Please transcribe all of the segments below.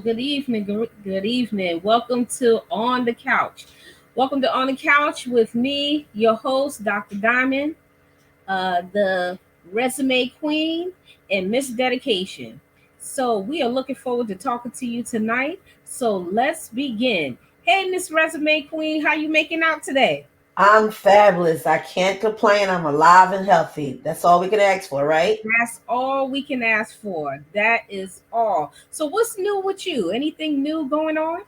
good evening. Good evening. Welcome to On the Couch. Welcome to On the Couch with me, your host, Dr. Diamond, the resume queen, and Miss Dedication. So, we are looking forward to talking to you tonight. So, let's begin. Hey, Miss Resume Queen, how you making out today? I'm fabulous. I can't complain. I'm alive and healthy. That's all we can ask for, right? That's all we can ask for. That is all. So, what's new with you? Anything new going on?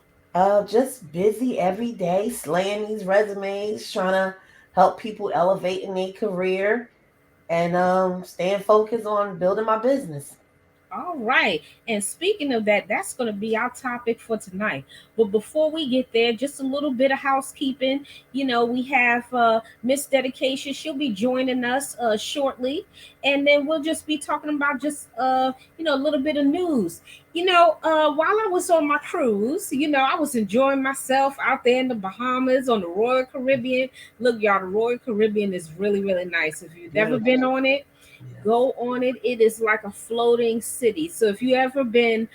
Just busy every day, slaying these resumes, trying to help people elevate in their career, and staying focused on building my business. All right. And speaking of that, that's going to be our topic for tonight. But before we get there, just a little bit of housekeeping. We have Miss Dedication. She'll be joining us shortly. And then we'll just be talking about just, a little bit of news. While I was on my cruise, I was enjoying myself out there in the Bahamas on the Royal Caribbean. Look, y'all, the Royal Caribbean is really, really nice. If you've never been Beautiful. on it, Yes. go on it. It is like a floating city. So if you ever been,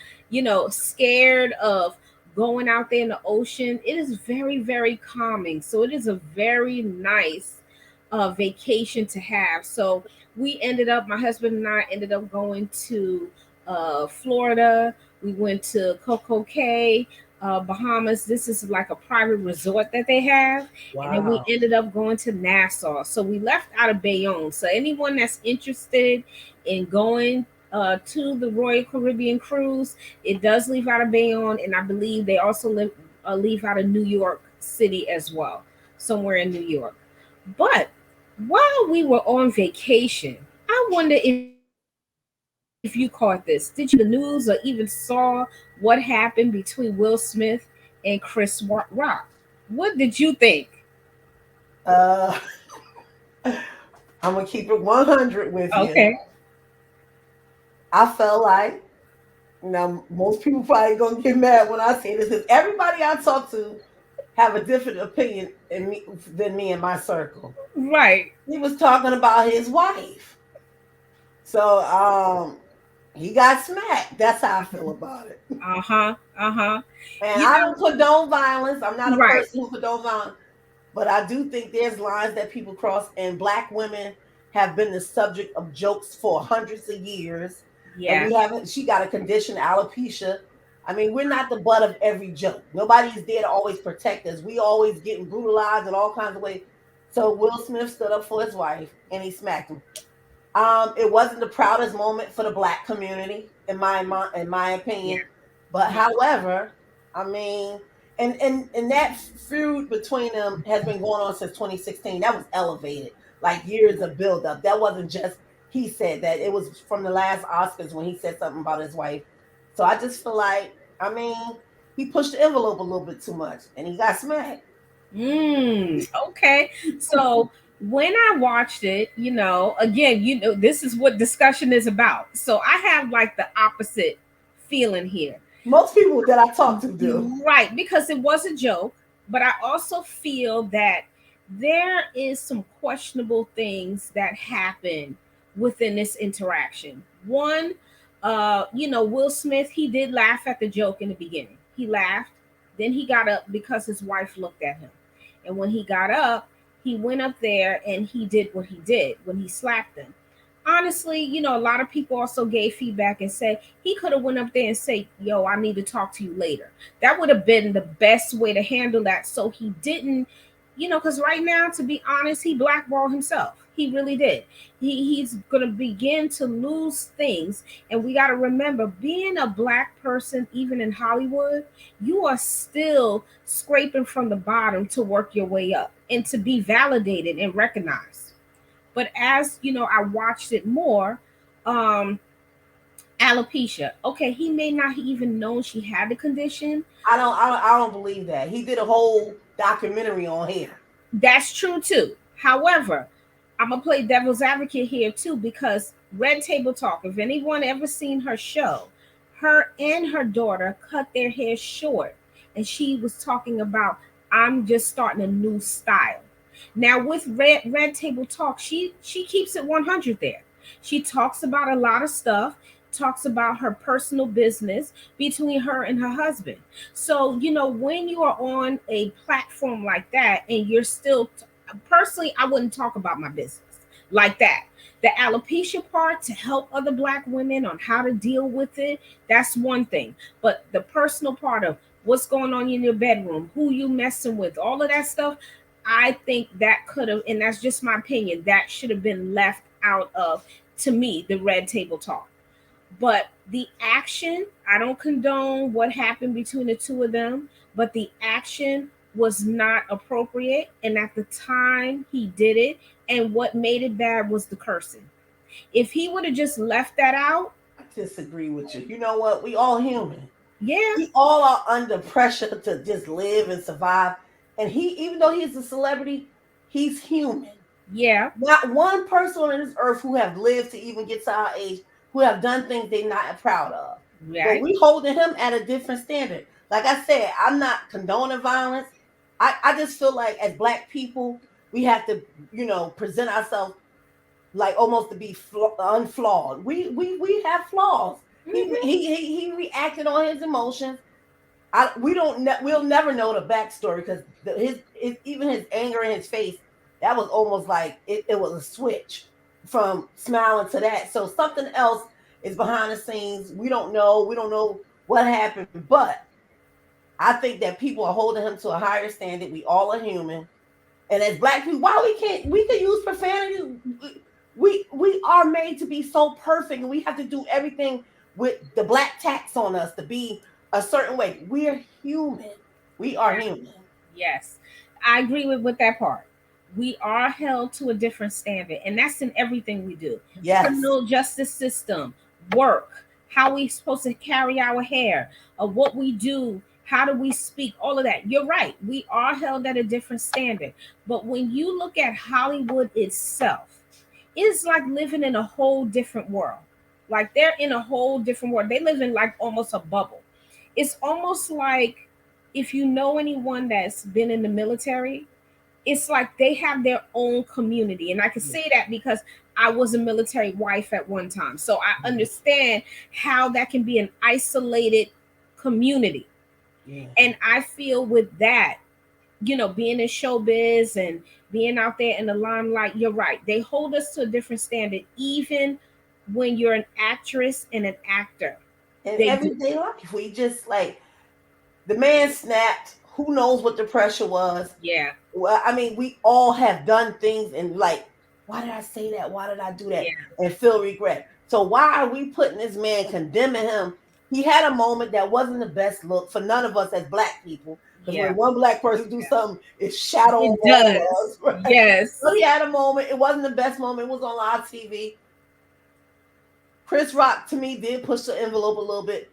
scared of going out there in the ocean, it is very, very calming. So it is a very nice vacation to have. So my husband and I ended up going to Florida. We went to Coco Cay, Bahamas. This is like a private resort that they have. And then we Wow. ended up going to Nassau. So we left out of Bayonne. So anyone that's interested in going to the Royal Caribbean cruise, it does leave out of Bayonne. And I believe they also leave out of New York City as well, somewhere in New York. But while we were on vacation, I wonder if you caught this. Did you watch the news or even saw what happened between Will Smith and Chris Rock? What did you think? Uh, I'm gonna keep it 100 with you. Okay. I felt like now most people probably gonna get mad when I say this because everybody I talk to have a different opinion than me in my circle. Right. He was talking about his wife. So he got smacked. That's how I feel about it. Uh-huh. Uh-huh. And You I know, don't condone violence. I'm not a right. person who condones violence. But I do think there's lines that people cross, and black women have been the subject of jokes for hundreds of years. And Yeah. we haven't, she got a condition, alopecia. I mean, we're not the butt of every joke. Nobody's there to always protect us. We always getting brutalized in all kinds of ways. So Will Smith stood up for his wife and he smacked him. It wasn't the proudest moment for the black community, in my Yeah. opinion. But Yeah. however, I mean, and that feud between them has been going on since 2016. That was elevated, like years of buildup. That wasn't just he said that. It was from the last Oscars when he said something about his wife. So I just feel like, I mean, he pushed the envelope a little bit too much, and he got smacked. Okay. So when I watched it, again, this is what discussion is about. So I have like the opposite feeling here. Most people that I talk to do. Right, because it was a joke, but I also feel that there is some questionable things that happen within this interaction. One, Will Smith, he did laugh at the joke in the beginning. He laughed, then he got up because his wife looked at him. And when he got up, he went up there and he did what he did when he slapped them. Honestly, a lot of people also gave feedback and said he could have went up there and say, "Yo, I need to talk to you later." That would have been the best way to handle that. So he didn't, because right now, to be honest, he blackballed himself. He really did. He's gonna begin to lose things, and we got to remember, being a black person, even in Hollywood, you are still scraping from the bottom to work your way up and to be validated and recognized. But as I watched it more. Alopecia. Okay, he may not even know she had the condition. I don't believe that. He did a whole documentary on hair. That's true too. However, I'm gonna play devil's advocate here too because Red Table Talk. If anyone ever seen her show, her and her daughter cut their hair short, and she was talking about, "I'm just starting a new style." Now with Red Table Talk, she keeps it 100 there. She talks about a lot of stuff. talks about her personal business between her and her husband. So, when you are on a platform like that and you're still, personally, I wouldn't talk about my business like that. The alopecia part to help other Black women on how to deal with it, that's one thing. But the personal part of what's going on in your bedroom, who you messing with, all of that stuff, I think that could have, and that's just my opinion, that should have been left out of, to me, the red table talk. But the action, I don't condone what happened between the two of them, but the action was not appropriate. And at the time he did it, and what made it bad was the cursing. If he would have just left that out, I disagree with you. You know what? We all human. yeah, We all are under pressure to just live and survive. And even though he's a celebrity, he's human. yeah, Not one person on this earth who have lived to even get to our age who have done things they're not proud of. But right, we holding him at a different standard. Like I said, I'm not condoning violence. I just feel like as Black people, we have to, present ourselves like almost to be unflawed. We have flaws. mm-hmm. He reacted on his emotions. We'll never know the backstory because even his anger in his face, that was almost like it was a switch from smiling to that. So something else is behind the scenes. We don't know what happened, but I think that people are holding him to a higher standard. We all are human, and as Black people, why we can use profanity. We are made to be so perfect, and we have to do everything with the Black tax on us to be a certain way. We're human. We are human. Yes, I agree with that part. We are held to a different standard, and that's in everything we do. Yes. Criminal justice system, work, how we supposed to carry our hair, what we do, how do we speak, all of that. You're right. We are held at a different standard. But when you look at Hollywood itself, it's like living in a whole different world. Like they're in a whole different world. They live in like almost a bubble. It's almost like, if you know anyone that's been in the military, it's like they have their own community. And I can say that because I was a military wife at one time. So I understand how that can be an isolated community. Yeah. And I feel with that, being in showbiz and being out there in the limelight, you're right. They hold us to a different standard, even when you're an actress and an actor. In They do. everyday life, we just like the man snapped. Who knows what the pressure was? Yeah. Well, I mean, we all have done things and like, why did I say that? Why did I do that? Yeah. And feel regret. So why are we putting this man, condemning him? He had a moment that wasn't the best look for none of us as Black people. Because Yeah. when one Black person do something, it shadow It all of does. us. Right? Yes. So he had a moment. It wasn't the best moment. It was on live TV. Chris Rock, to me, did push the envelope a little bit.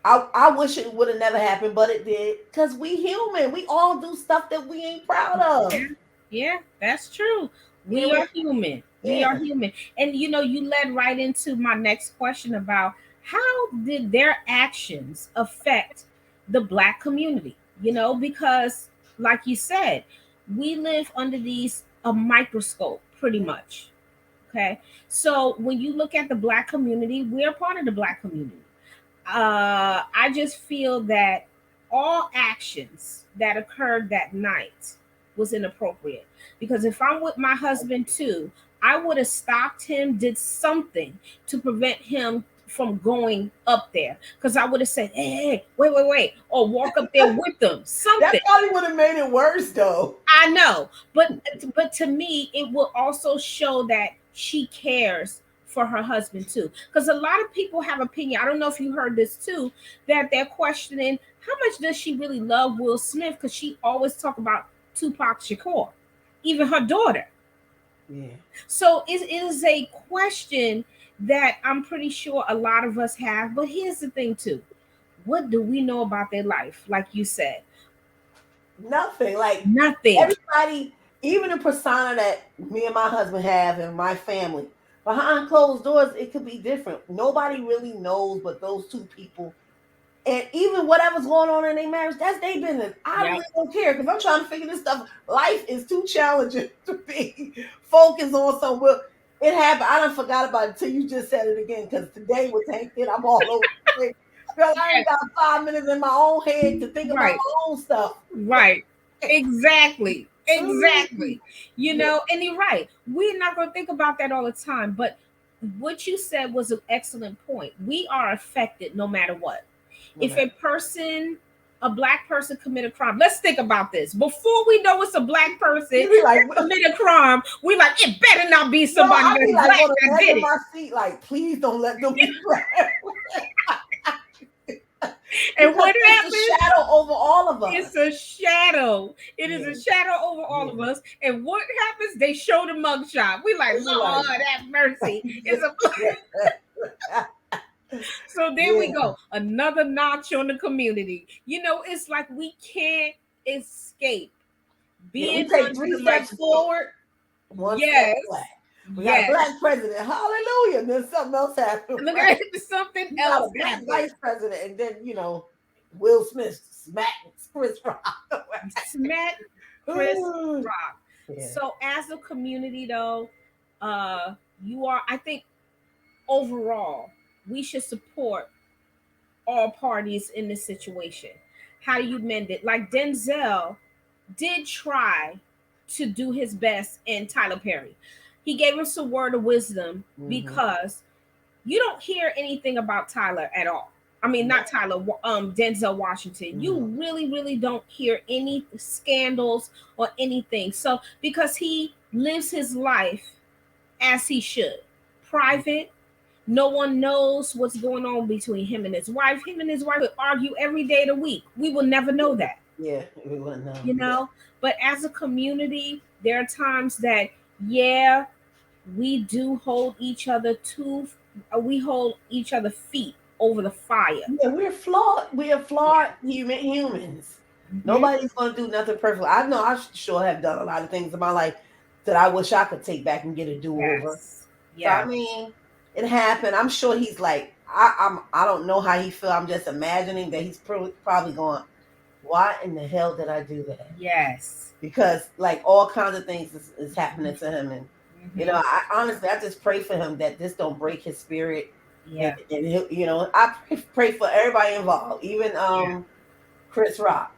I wish it would have never happened, but it did. Because we human. We all do stuff that we ain't proud of. Yeah, yeah, that's true. We Yeah, are human. We yeah. are human. And you led right into my next question about how did their actions affect the Black community? Because like you said, we live under these a microscope pretty much. Okay. So when you look at the Black community, we're part of the Black community. I just feel that all actions that occurred that night was inappropriate. Because if I'm with my husband too, I would have stopped him, did something to prevent him from going up there. Because I would have said, hey, wait, or walk up there with them. That Something. probably would have made it worse, though. I know, but to me, it will also show that she cares for her husband too. Because a lot of people have opinion. I don't know if you heard this too, that they're questioning how much does she really love Will Smith? Because she always talk about Tupac Shakur, even her daughter. Yeah. So it is a question that I'm pretty sure a lot of us have. But here's the thing too: what do we know about their life? Like you said, Nothing. Like nothing. everybody, even the persona that me and my husband have and my family, behind closed doors, it could be different. Nobody really knows but those two people. And even whatever's going on in their marriage, that's their business. I really don't care because I'm trying to figure this stuff. Life is too challenging to be focused on something. It happened. I done forgot about it until you just said it again because today was hectic. I'm all over the place. Girl, I ain't Yes, got 5 minutes in my own head to think about right, my own stuff. right. Exactly. Mm, Exactly. You yeah. know, and you're right. We're not going to think about that all the time. But what you said was an excellent point. We are affected no matter what. No If matter. a person, a black person commit a crime, let's think about this. Before we know it's a black person You be like, that commit a crime, we like, it better not be no, somebody I be that's like black on the that edge did of it. my seat, like, please don't let them be black. And Because what it's a happens? shadow over all of us. It's a shadow. It is Yeah, a shadow over all yeah. of us. And what happens? They show the mugshot. We like, We like, Lord, have mercy. It's a so there we yeah. go. Another notch on the community. You know, it's like we can't escape Yeah, we being take under 3 the steps microscope. forward, 1 step Yes. back. We got a Yes. black president. Hallelujah. And then something else happened. Look Right? at it, something You got else a black happened. vice president, and then Will Smith smacked Chris Rock. Smack Chris Ooh, Rock. yeah. So as a community though, you are, I think overall, we should support all parties in this situation. How do you mend it? Like Denzel did try to do his best in Tyler Perry. He gave us a word of wisdom Mm-hmm. because you don't hear anything about Tyler at all. I mean, not Tyler, Denzel Washington. You No. really, really don't hear any scandals or anything. So, because he lives his life as he should, private, no one knows what's going on between him and his wife. Him and his wife would argue every day of the week. We will never know that, Yeah, we wouldn't know. you Yeah. know? But as a community, there are times that, yeah, we do hold each other to, we hold each other feet over the fire. Yeah, we're flawed. We are flawed Yeah. humans. Hmm. Nobody's gonna do nothing perfect. I know I sure have done a lot of things in my life that I wish I could take back and get a do over. Yes. So I Yeah. mean, it happened. I'm sure he's like, I don't know how he feel. I'm just imagining that he's probably going, why in the hell did I do that? Yes. Because like all kinds of things is happening to him, and Hmm. I honestly I just pray for him that this don't break his spirit, and, Yeah. I pray for everybody involved, even Yeah. Chris Rock.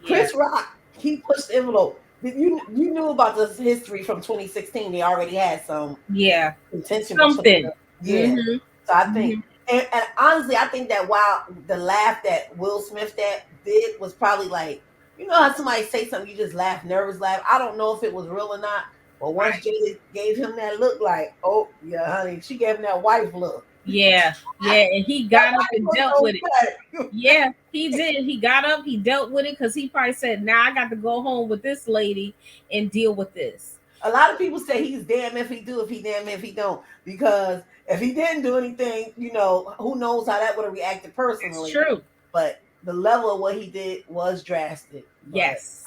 Yeah. Chris Rock, he pushed the envelope. You knew about this history from 2016? They already had some Yeah. contention between Something. them. Yeah. Hmm. So I think, Hmm. and honestly, I think that while the laugh that Will Smith that did was probably like, how somebody say something, you just laugh, nervous laugh. I don't know if it was real or not. But once Right. Jada gave him that look, like, oh yeah, honey, she gave him that wife look. Yeah. Yeah. And he That got up wife and look dealt with it. don't play. Yeah, he did. He got up, he dealt with it because he probably said, now I got to go home with this lady and deal with this. A lot of people say he's damn if he do, if he damn if he don't. Because if he didn't do anything, who knows how that would have reacted It's personally. true. But the level of what he did was drastic. But I Yes.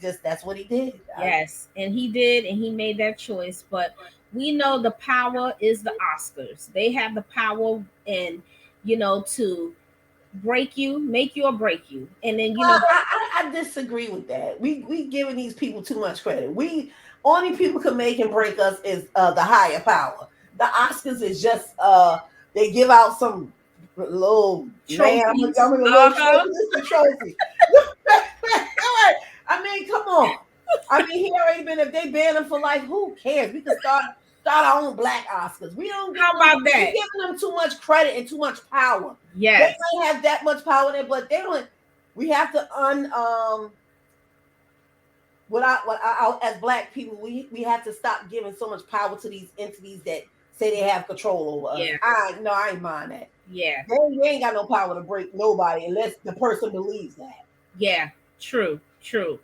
guess that's what he did. Yes. And he did, and he made that choice. But we know the power is the Oscars. They have the power and, to break you, make you or break you. And then, I disagree with that. We giving these people too much credit. We only people can make and break us is the higher power. The Oscars is just they give out some little man. trophies. I'm in a little Uh-huh. trophy. This is a trophy. I mean, come on. I mean, he already been. If they ban him for life, who cares? We can start our own black Oscars. We don't give How them. about We that? giving them too much credit and too much power. They Yes. might have that much power there, but they don't. We have to as black people, we have to stop giving so much power to these entities that say they have control over us. Yeah. I ain't mind that. Yeah. They ain't got no power to break nobody unless the person believes that. Yeah. True. True.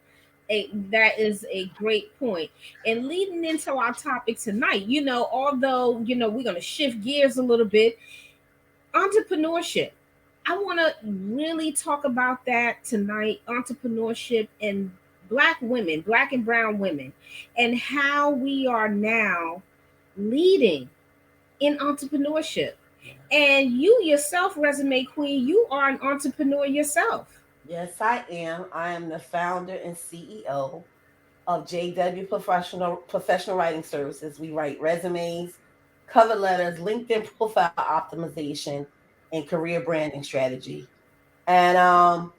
That is a great point. And leading into our topic tonight, although, we're going to shift gears a little bit, entrepreneurship. I want to really talk about that tonight, entrepreneurship and Black women, Black and brown women, and how we are now leading in entrepreneurship. And you yourself, Resume Queen, you are an entrepreneur yourself. Yes, I am. I am the founder and CEO of JW Professional Writing Services. We write resumes, cover letters, LinkedIn profile optimization, and career branding strategy. And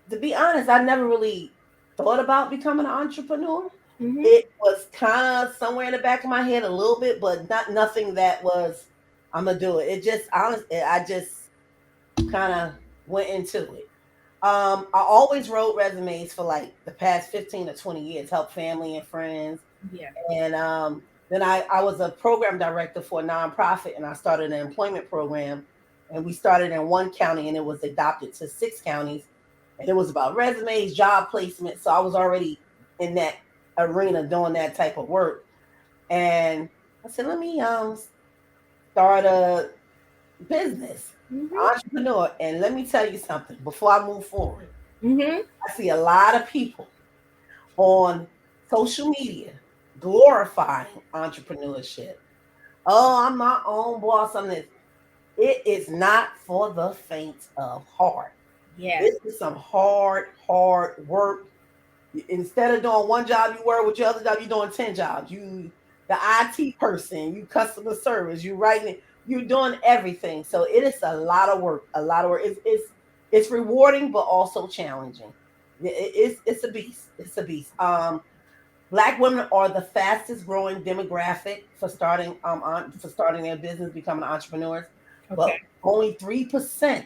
to be honest, I never really thought about becoming an entrepreneur. Mm-hmm. It was kind of somewhere in the back of my head a little bit, but not nothing that was I'm gonna do it. It just honestly, I just kind of went into it. I always wrote resumes for like the past 15 to 20 years, help family and friends. Yeah. And then I was a program director for a nonprofit, and I started an employment program. And we started in one county, and it was adopted to 6 counties. And it was about resumes, job placement. So I was already in that arena doing that type of work. And I said, let me start a business, Mm-hmm. entrepreneur. And let me tell you something before I move forward. Mm-hmm. I see a lot of people on social media glorifying entrepreneurship. Oh, I'm my own boss. I'm this. It is not for the faint of heart. Yeah. This is some hard work. Instead of doing one job you work with your other job, you're doing 10 jobs. You the IT person, you customer service, you writing it, you're doing everything. So it is a lot of work, a lot of work. It's rewarding but also challenging. It's a beast. It's a beast. Black women are the fastest growing demographic for starting their business, becoming entrepreneurs, but Okay. only 3%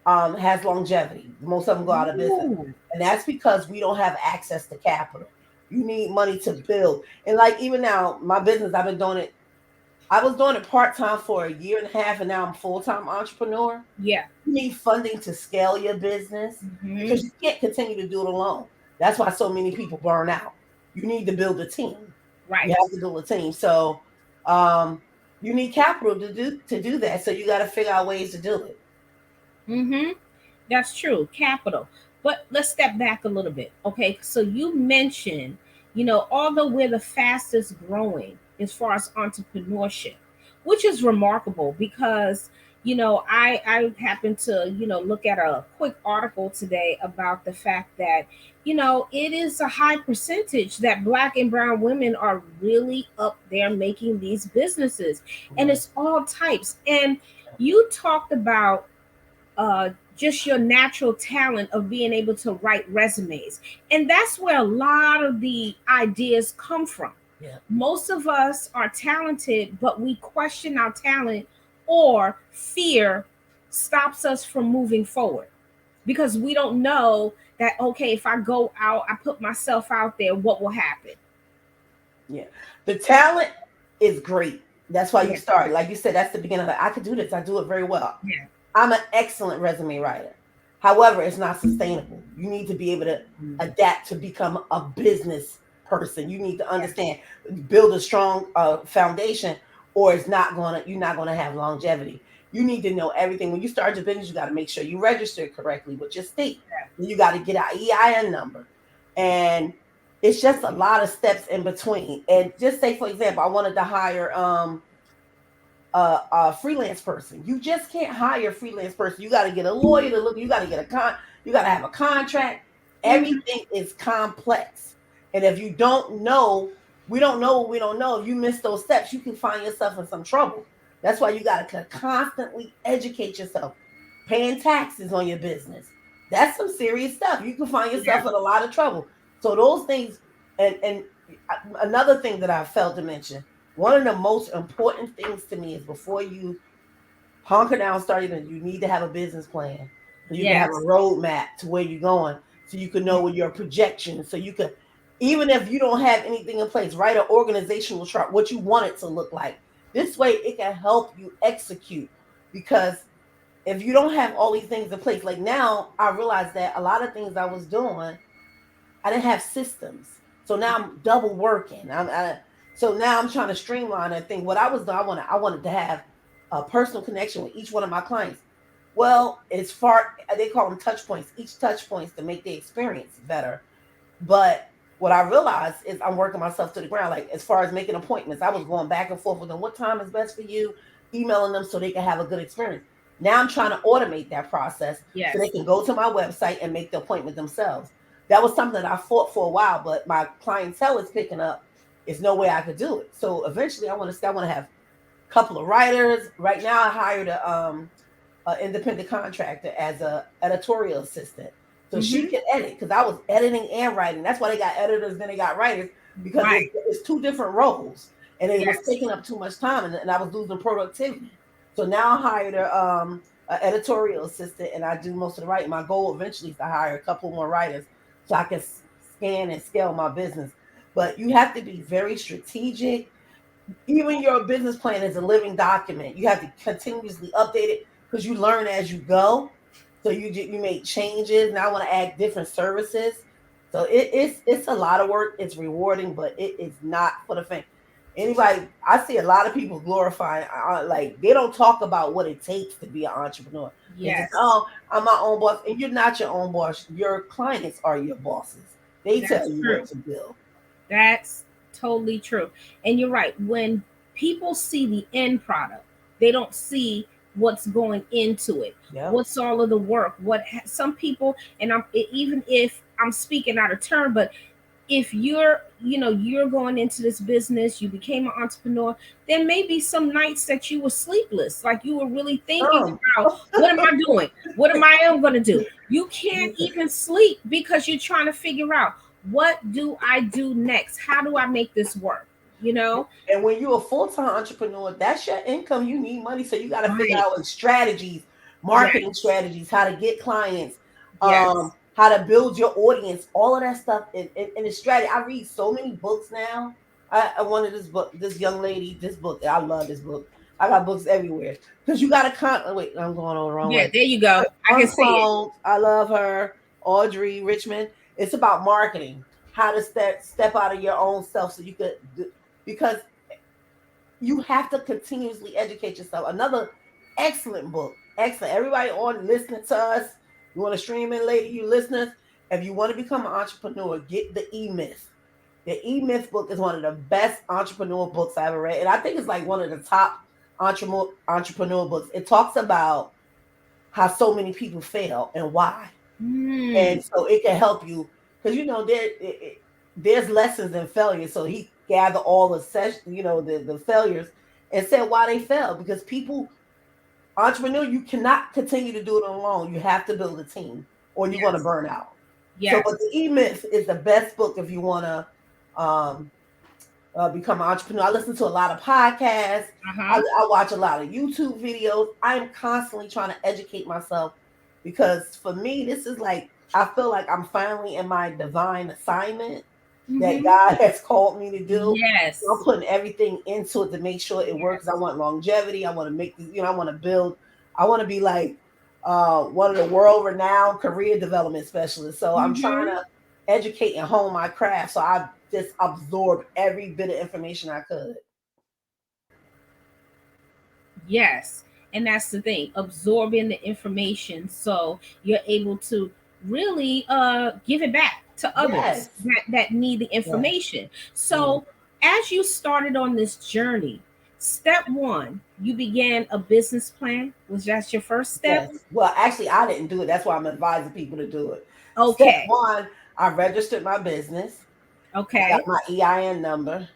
has longevity. Most of them go out of business, Ooh. and that's because we don't have access to capital. You need money to build, and like even now, my business, I've been doing it. I was doing it part time for a year and a half, and now I'm full time entrepreneur. Yeah. You need funding to scale your business Mm-hmm. because you can't continue to do it alone. That's why so many people burn out. You need to build a team. You Right. have to build a team. So um, you need capital to do that. So you got to figure out ways to do it. Mm-hmm. That's true. Capital. But let's step back a little bit. Okay. So you mentioned, although we're the fastest growing as far as entrepreneurship, which is remarkable because, I happened to, look at a quick article today about the fact that, it is a high percentage that Black and brown women are really up there making these businesses. And Mhm. it's all types. And you talked about uh, just your natural talent of being able to write resumes. And that's where a lot of the ideas come from. Yeah. Most of us are talented, but we question our talent, or fear stops us from moving forward because we don't know that, okay, if I go out, I put myself out there, what will happen? Yeah. The talent is great. That's why you Yeah, start. Like you said, that's the beginning of it. I could do this. I do it very well. yeah, I'm an excellent resume writer. However, it's not sustainable. You need to be able to adapt to become a business person. You need to yeah, understand, build a strong foundation, or you're not gonna have longevity. You need to know everything. When you start your business, you got to make sure you register correctly with your state. You got to get an EIN number, and it's just a lot of steps in between. And just say, for example, I wanted to hire a freelance person. You just can't hire a freelance person. You got to get a lawyer to look. You got to get You got to have a contract. mhm, Everything is complex, and if you don't know, we don't know what we don't know. If you miss those steps, you can find yourself in some trouble. That's why you got to constantly educate yourself. Paying taxes on your business. That's some serious stuff. You can find yeah, yourself in a lot of trouble. So those things, and another thing that I failed to mention, one of the most important things to me is before you hunker down, start even, you need to have a business plan. So you can have a yes, roadmap to where you're going. So you can know what your projections. So you could, even if you don't have anything in place, write an organizational chart, what you want it to look like. This way it can help you execute. Because if you don't have all these things in place, like now I realize that a lot of things I was doing, I didn't have systems. So now I'm double working. So now I'm trying to streamline that thing. What I was doing, I wanted to have a personal connection with each one of my clients. Well, it's far they call them touch points. Each touch points to make the experience better. But what I realized is I'm working myself to the ground. Like as far as making appointments, I was going back and forth with them. What time is best for you? Emailing them so they can have a good experience. Now I'm trying to automate that process so they yes, can go to my website and make the appointment themselves. That was something that I fought for a while, but my clientele is picking up. There's no way I could do it. So eventually, I want to have couple of writers. Right now, I hired a independent contractor as a editorial assistant, so she Mm-hmm. can edit because I was editing and writing. That's why they got editors, then they got writers because Right. it's two different roles, and it was Yes. taking up too much time, and I was losing productivity. So now I hired a editorial assistant, and I do most of the writing. My goal eventually is to hire a couple more writers so I can scan and scale my business. But you have to be very strategic. Even your business plan is a living document. You have to continuously update it because you learn as you go. So you make changes. Now I want to add different services. So it's a lot of work. It's rewarding, but it is not for the faint. Anybody, I see a lot of people glorifying, like they don't talk about what it takes to be an entrepreneur. They just, Yes. oh, I'm my own boss, and you're not your own boss. Your clients are your bosses. They tell That's you what true. to do. That's totally true. And you're right. When people see the end product, they don't see what's going into it. Yep. What's all of the work? Some people, and even if I'm speaking out of turn, but if you're going into this business, you became an entrepreneur, there may be some nights that you were sleepless, like you were really thinking Um, about, what am I doing, what am I going to do? You can't even sleep because you're trying to figure out, what do I do next, how do I make this work, you know? And when you're a full-time entrepreneur, that's your income. You need money, so you got to figure Right. out strategies, marketing Yes. strategies, how to get clients, Yes. how to build your audience, all of that stuff. And the strategy. I read so many books now. I wanted this book, this young lady, this book. I love this book. I got books everywhere because you got to wait. I'm going on the wrong Yeah, way. there you go. I can see it. Uncloned. I love her, Audrey Richmond. It's about marketing, how to step out of your own self so you could because you have to continuously educate yourself. Another excellent book. Excellent. Everybody on listening to us, you want to stream in later, you listeners. If you want to become an entrepreneur, get the E Myth. The E Myth book is one of the best entrepreneur books I ever read. And I think it's like one of the top entrepreneur books. It talks about how so many people fail and why. Mm, And so it can help you because there's lessons in failure. So he gathered all the the failures and said why they failed because people entrepreneur you cannot continue to do it alone. You have to build a team or you're going to yes. burn out. So, Yes. but the E Myth is the best book if you want to um, become an entrepreneur. I listen to a lot of podcasts. Uh-huh. I watch a lot of YouTube videos. I'm constantly trying to educate myself because for me, this is like, I feel like I'm finally in my divine assignment that Mm-hmm. God has called me to do. So I'm Yes. putting everything into it to make sure it works. I Yes. want longevity. I want to make this, I want to build, I want to be like one of the world renowned career development specialists. So I'm trying Mm-hmm. to educate and hone my craft. So I just absorbed every bit of information I could. Yes. And that's the thing, absorbing the information so you're able to really give it back to others Yes. that need the Yes. information. Yes. So as you started on this journey, step one, you began a business plan. Was that your first step? Yes. Well, actually, I didn't do it. That's why I'm advising people to do it. Step Okay. one, I registered my business. I got Okay. my EIN number.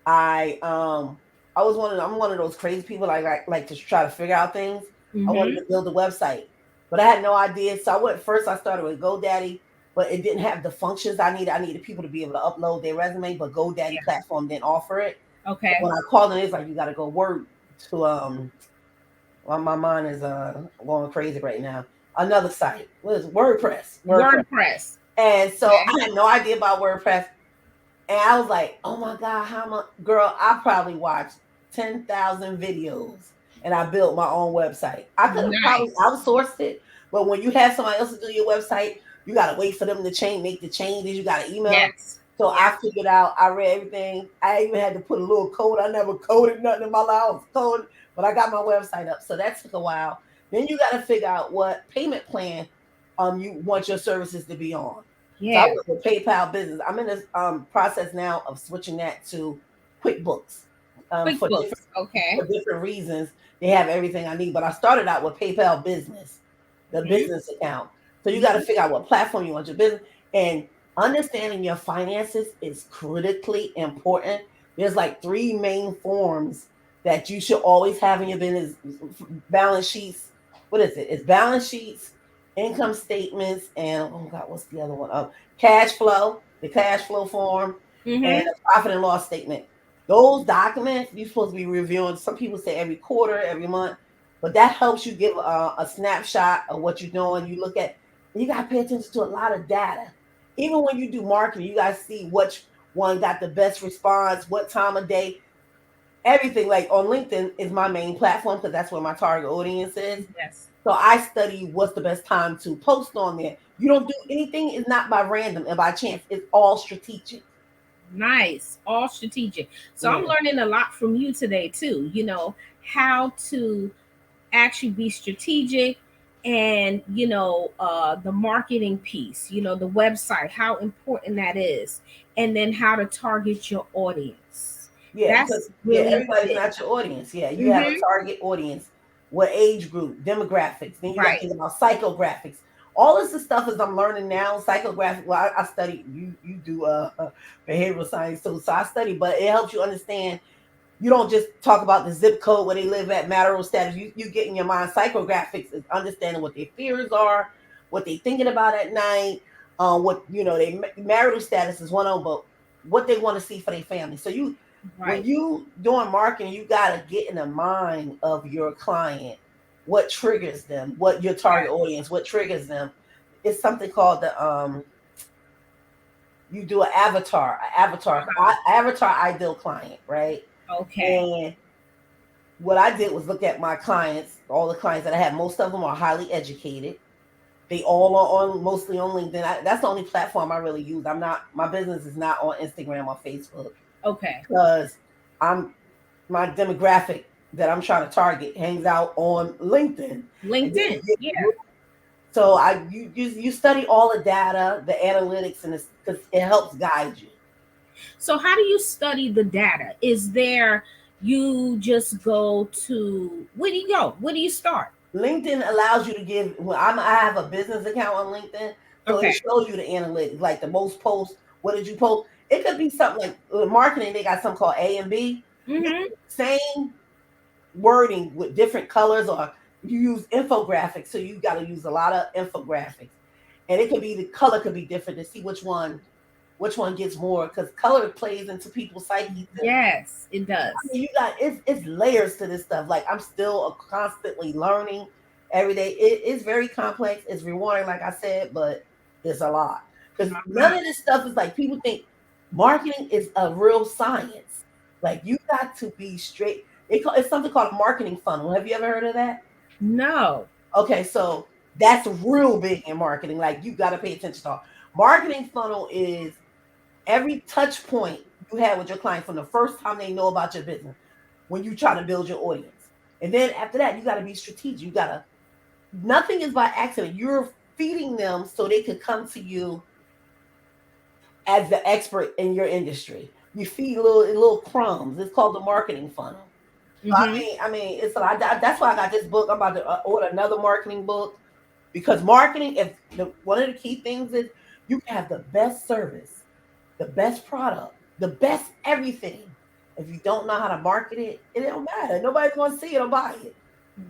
I was I'm one of those crazy people like to try to figure out things. I wanted Mm-hmm. to build a website, but I had no idea. So I started with GoDaddy, but it didn't have the functions I needed. I needed people to be able to upload their resume, but GoDaddy Yeah. platform didn't offer it. So Okay. when I called them, it's like you got to go word to well, my mind is going crazy right now. Another site. What is it? WordPress? WordPress. WordPress. And so Okay. I had no idea about WordPress. And I was like, oh my God, how much girl, I probably watched 10,000 videos and I built my own website. I could have probably Nice. outsourced it, but when you have somebody else to do your website, you gotta wait for them to make the changes, you gotta email them. Yes. So Yeah. I figured out, I read everything. I even had to put a little code. I never coded nothing in my life. I was coding, but I got my website up. So that took a while. Then you gotta figure out what payment plan you want your services to be on. So I Yeah. went with PayPal Business. I'm in this process now of switching that to QuickBooks QuickBooks. Okay. for different reasons. They have everything I need, but I started out with PayPal Business, the Mm-hmm. business account. So you got to Mm-hmm. figure out what platform you want your business, and understanding your finances is critically important. There's like three main forms that you should always have in your business: balance sheets. What is it? It's balance sheets, income statements, and oh god, what's the other one? Cash flow, the cash flow form, and Mm-hmm. a profit and loss statement. Those documents you're supposed to be reviewing. Some people say every quarter, every month, but that helps you give a snapshot of what you're doing. You look at, you got to pay attention to a lot of data. Even when you do marketing, you got to see which one got the best response, what time of day, everything. Like on LinkedIn is my main platform because that's where my target audience is. Yes. So I study what's the best time to post on there. You don't do anything is not by random and by chance. It's all strategic. Nice. All strategic. So I'm Yeah. learning a lot from you today too. How to actually be strategic, and the marketing piece, the website, how important that is, and then how to target your audience. Yeah, because That's yeah, really everybody's big. not your audience. Yeah, you have a Mm-hmm. target audience, what age group, demographics. Then you got to Right. think about psychographics. All this is stuff is I'm learning now. Psychographic. Well, I study. You do behavioral science too, so I study. But it helps you understand. You don't just talk about the zip code where they live at, marital status. You get in your mind psychographics is understanding what their fears are, what they thinking about at night, what they marital status is one of them, but what they want to see for their family. So when Right. you doing marketing, you gotta get in the mind of your client, what triggers them, what your target Yes. audience, what triggers them. It's something called the you do an avatar ideal client, right? Okay. And what I did was look at my clients, all the clients that I have. Most of them are highly educated. They all are on mostly on LinkedIn. That's the only platform I really use. My business is not on Instagram or Facebook Okay. because I'm my demographic that I'm trying to target hangs out on LinkedIn. And then you LinkedIn. get Yeah. so I you study all the data, the analytics, and because it helps guide you. So how do you study the data? Is there, you just go to, where do you go? Where do you start? LinkedIn allows you to give. I have a business account on LinkedIn, so it Okay. shows you the analytics, like the most posts. What did you post? It could be something like marketing. They got something called A and B. You Mm-hmm. same wording with different colors, or you use infographics. So you got to use a lot of infographics, and it could be the color could be different to see which one gets more because color plays into people's psyche too. Yes, it I does. mean, you got it's layers to this stuff. Like I'm still constantly learning every day. It's very complex. It's rewarding, like I said, but it's a lot because none Uh-huh. of this stuff is like people think marketing is a real science. Like you got to be straight. It's something called a marketing funnel. Have you ever heard of that? No. Okay, so that's real big in marketing. Like you got to pay attention to. Marketing funnel is every touch point you had with your client from the first time they know about your business when you try to build your audience. And then after that, you got to be strategic. You got to, nothing is by accident. You're feeding them so they could come to you as the expert in your industry. You feed little crumbs. It's called the marketing funnel. So Mm-hmm. it's that's why I got this book. I'm about to order another marketing book because marketing, if one of the key things is you can have the best service, the best product, the best everything. If you don't know how to market it, it don't matter. Nobody's gonna see it or buy it.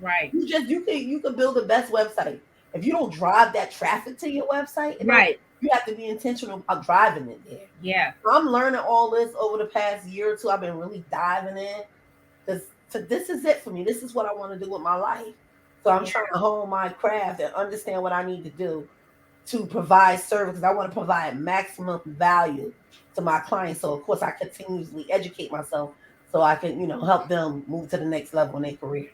Right. You can build the best website. If you don't drive that traffic to your website, Right. you have to be intentional about driving it there. Yeah. So I'm learning all this over the past year or two. I've been really diving in because this is it for me. This is what I want to do with my life. So I'm Yeah. trying to hone my craft and understand what I need to do to provide service because I want to provide maximum value to my clients. So of course I continuously educate myself so I can, help them move to the next level in their career.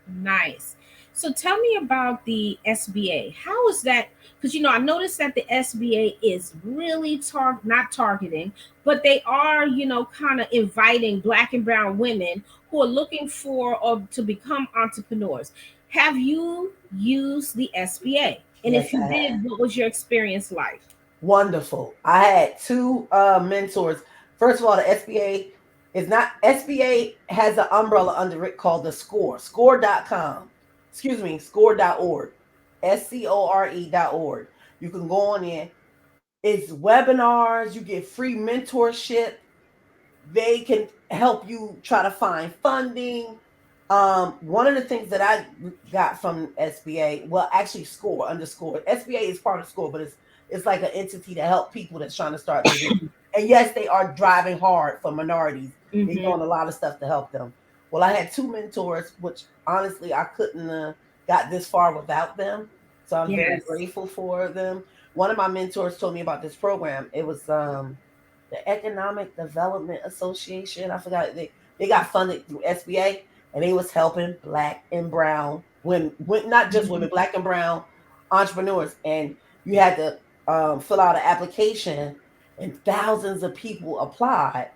Nice. So tell me about the SBA. How is that? Because I noticed that the SBA is really not targeting, but they are, kind of inviting Black and brown women who are looking for or to become entrepreneurs. Have you used the SBA? And Yes, if you I have. did, what was your experience like? Wonderful. I had two mentors. First of all, the SBA is not SBA has an umbrella under it called the score.com. Excuse me, score.org. SCORE.org. You can go on there. It's webinars, you get free mentorship. They can help you try to find funding. One of the things that I got from SBA, well, actually, Score underscore SBA is part of Score, but it's like an entity to help people that's trying to start business. And yes, they are driving hard for minorities. They're Mm-hmm. doing a lot of stuff to help them. Well, I had two mentors, which honestly I couldn't got this far without them. So I'm very Yes. grateful for them. One of my mentors told me about this program. It was the Economic Development Association. I forgot they got funded through SBA, and they was helping black and brown women, not just women, Mhm. black and brown entrepreneurs. And you had to fill out an application, and thousands of people applied.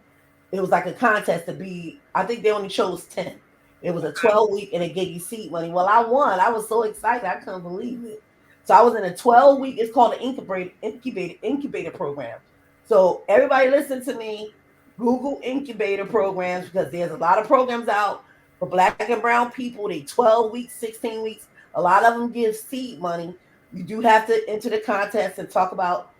It was like a contest to be. I think they only chose 10. It was a 12-week, and it gave you seed money. Well, I won. I was so excited. I couldn't believe it. So I was in a 12-week. It's called an incubator program. So everybody listen to me. Google incubator programs because there's a lot of programs out for black and brown people. They 12 weeks, 16 weeks. A lot of them give seed money. You do have to enter the contest and talk about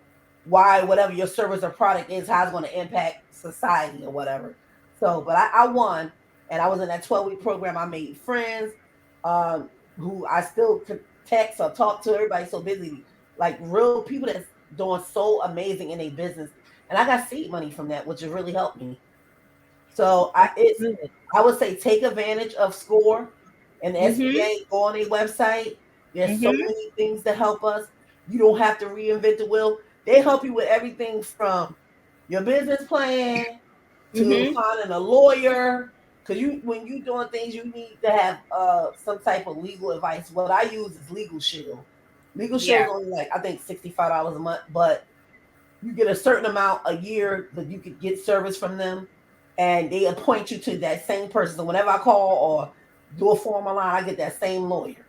why whatever your service or product is, how it's going to impact society or whatever. So, but I won, and I was in that 12-week program. I made friends who I still could text or talk to. Everybody so busy, like real people that's doing so amazing in a business, and I got seed money from that, which has really helped me. So That's good. I would say take advantage of Score and the Mm-hmm. SBA. Go on their website. There's so Mm-hmm. many things to help us. You don't have to reinvent the wheel. They help you with everything from your business plan to Mm-hmm. finding a lawyer. Because you, when you doing things, you need to have some type of legal advice. What I use is Legal Shield. Legal Shield is Yeah. only like I think $65 a month, but you get a certain amount a year that you could get service from them, and they appoint you to that same person. So whenever I call or do a form online, I get that same lawyer.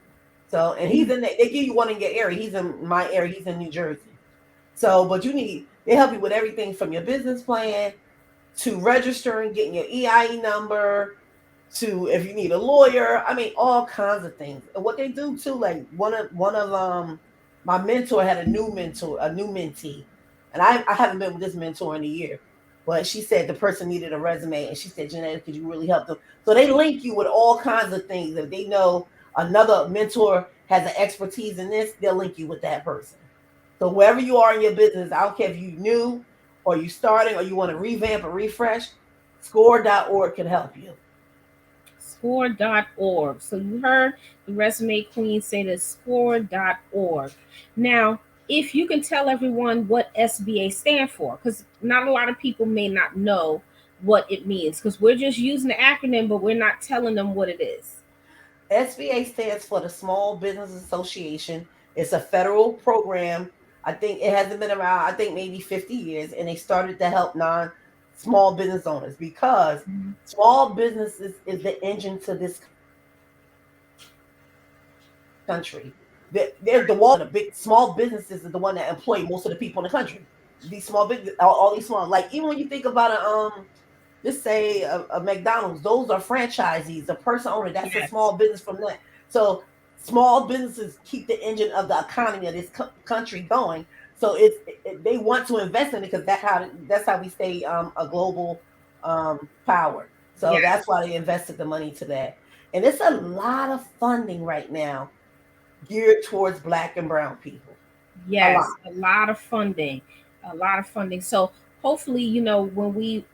So, and he's in they give you one in your area. He's in my area. He's in New Jersey. So, but they help you with everything from your business plan to registering, getting your EIE number, to if you need a lawyer. I mean, all kinds of things. And what they do too, like one of my mentor had a new mentee, and I haven't been with this mentor in a year. But she said the person needed a resume, and she said, Jeanette, could you really help them? So they link you with all kinds of things. If they know another mentor has an expertise in this, they'll link you with that person. So wherever you are in your business, I don't care if you new or you starting or you want to revamp or refresh, score.org can help you. Score.org. So you heard the resume queen say that score.org. Now, if you can tell everyone what SBA stand for, because not a lot of people may not know what it means, because we're just using the acronym, but we're not telling them what it is. SBA stands for the Small Business Association. It's a federal program. I think it hasn't been around, I think maybe 50 years, and they started to help non small business owners because Mhm. small businesses is the engine to this country. They're the wall. The big small businesses is the one that employ most of the people in the country. These small business, all these small, like even when you think about just say a McDonald's, those are franchisees. The person owner, that's a Yes. small business from that. So small businesses keep the engine of the economy of this country going. So they want to invest in it because that's how we stay a global power. So Yes. that's why they invested the money to that. And it's a lot of funding right now geared towards black and brown people. A lot. Yes, a lot of funding, a lot of funding. So hopefully, when we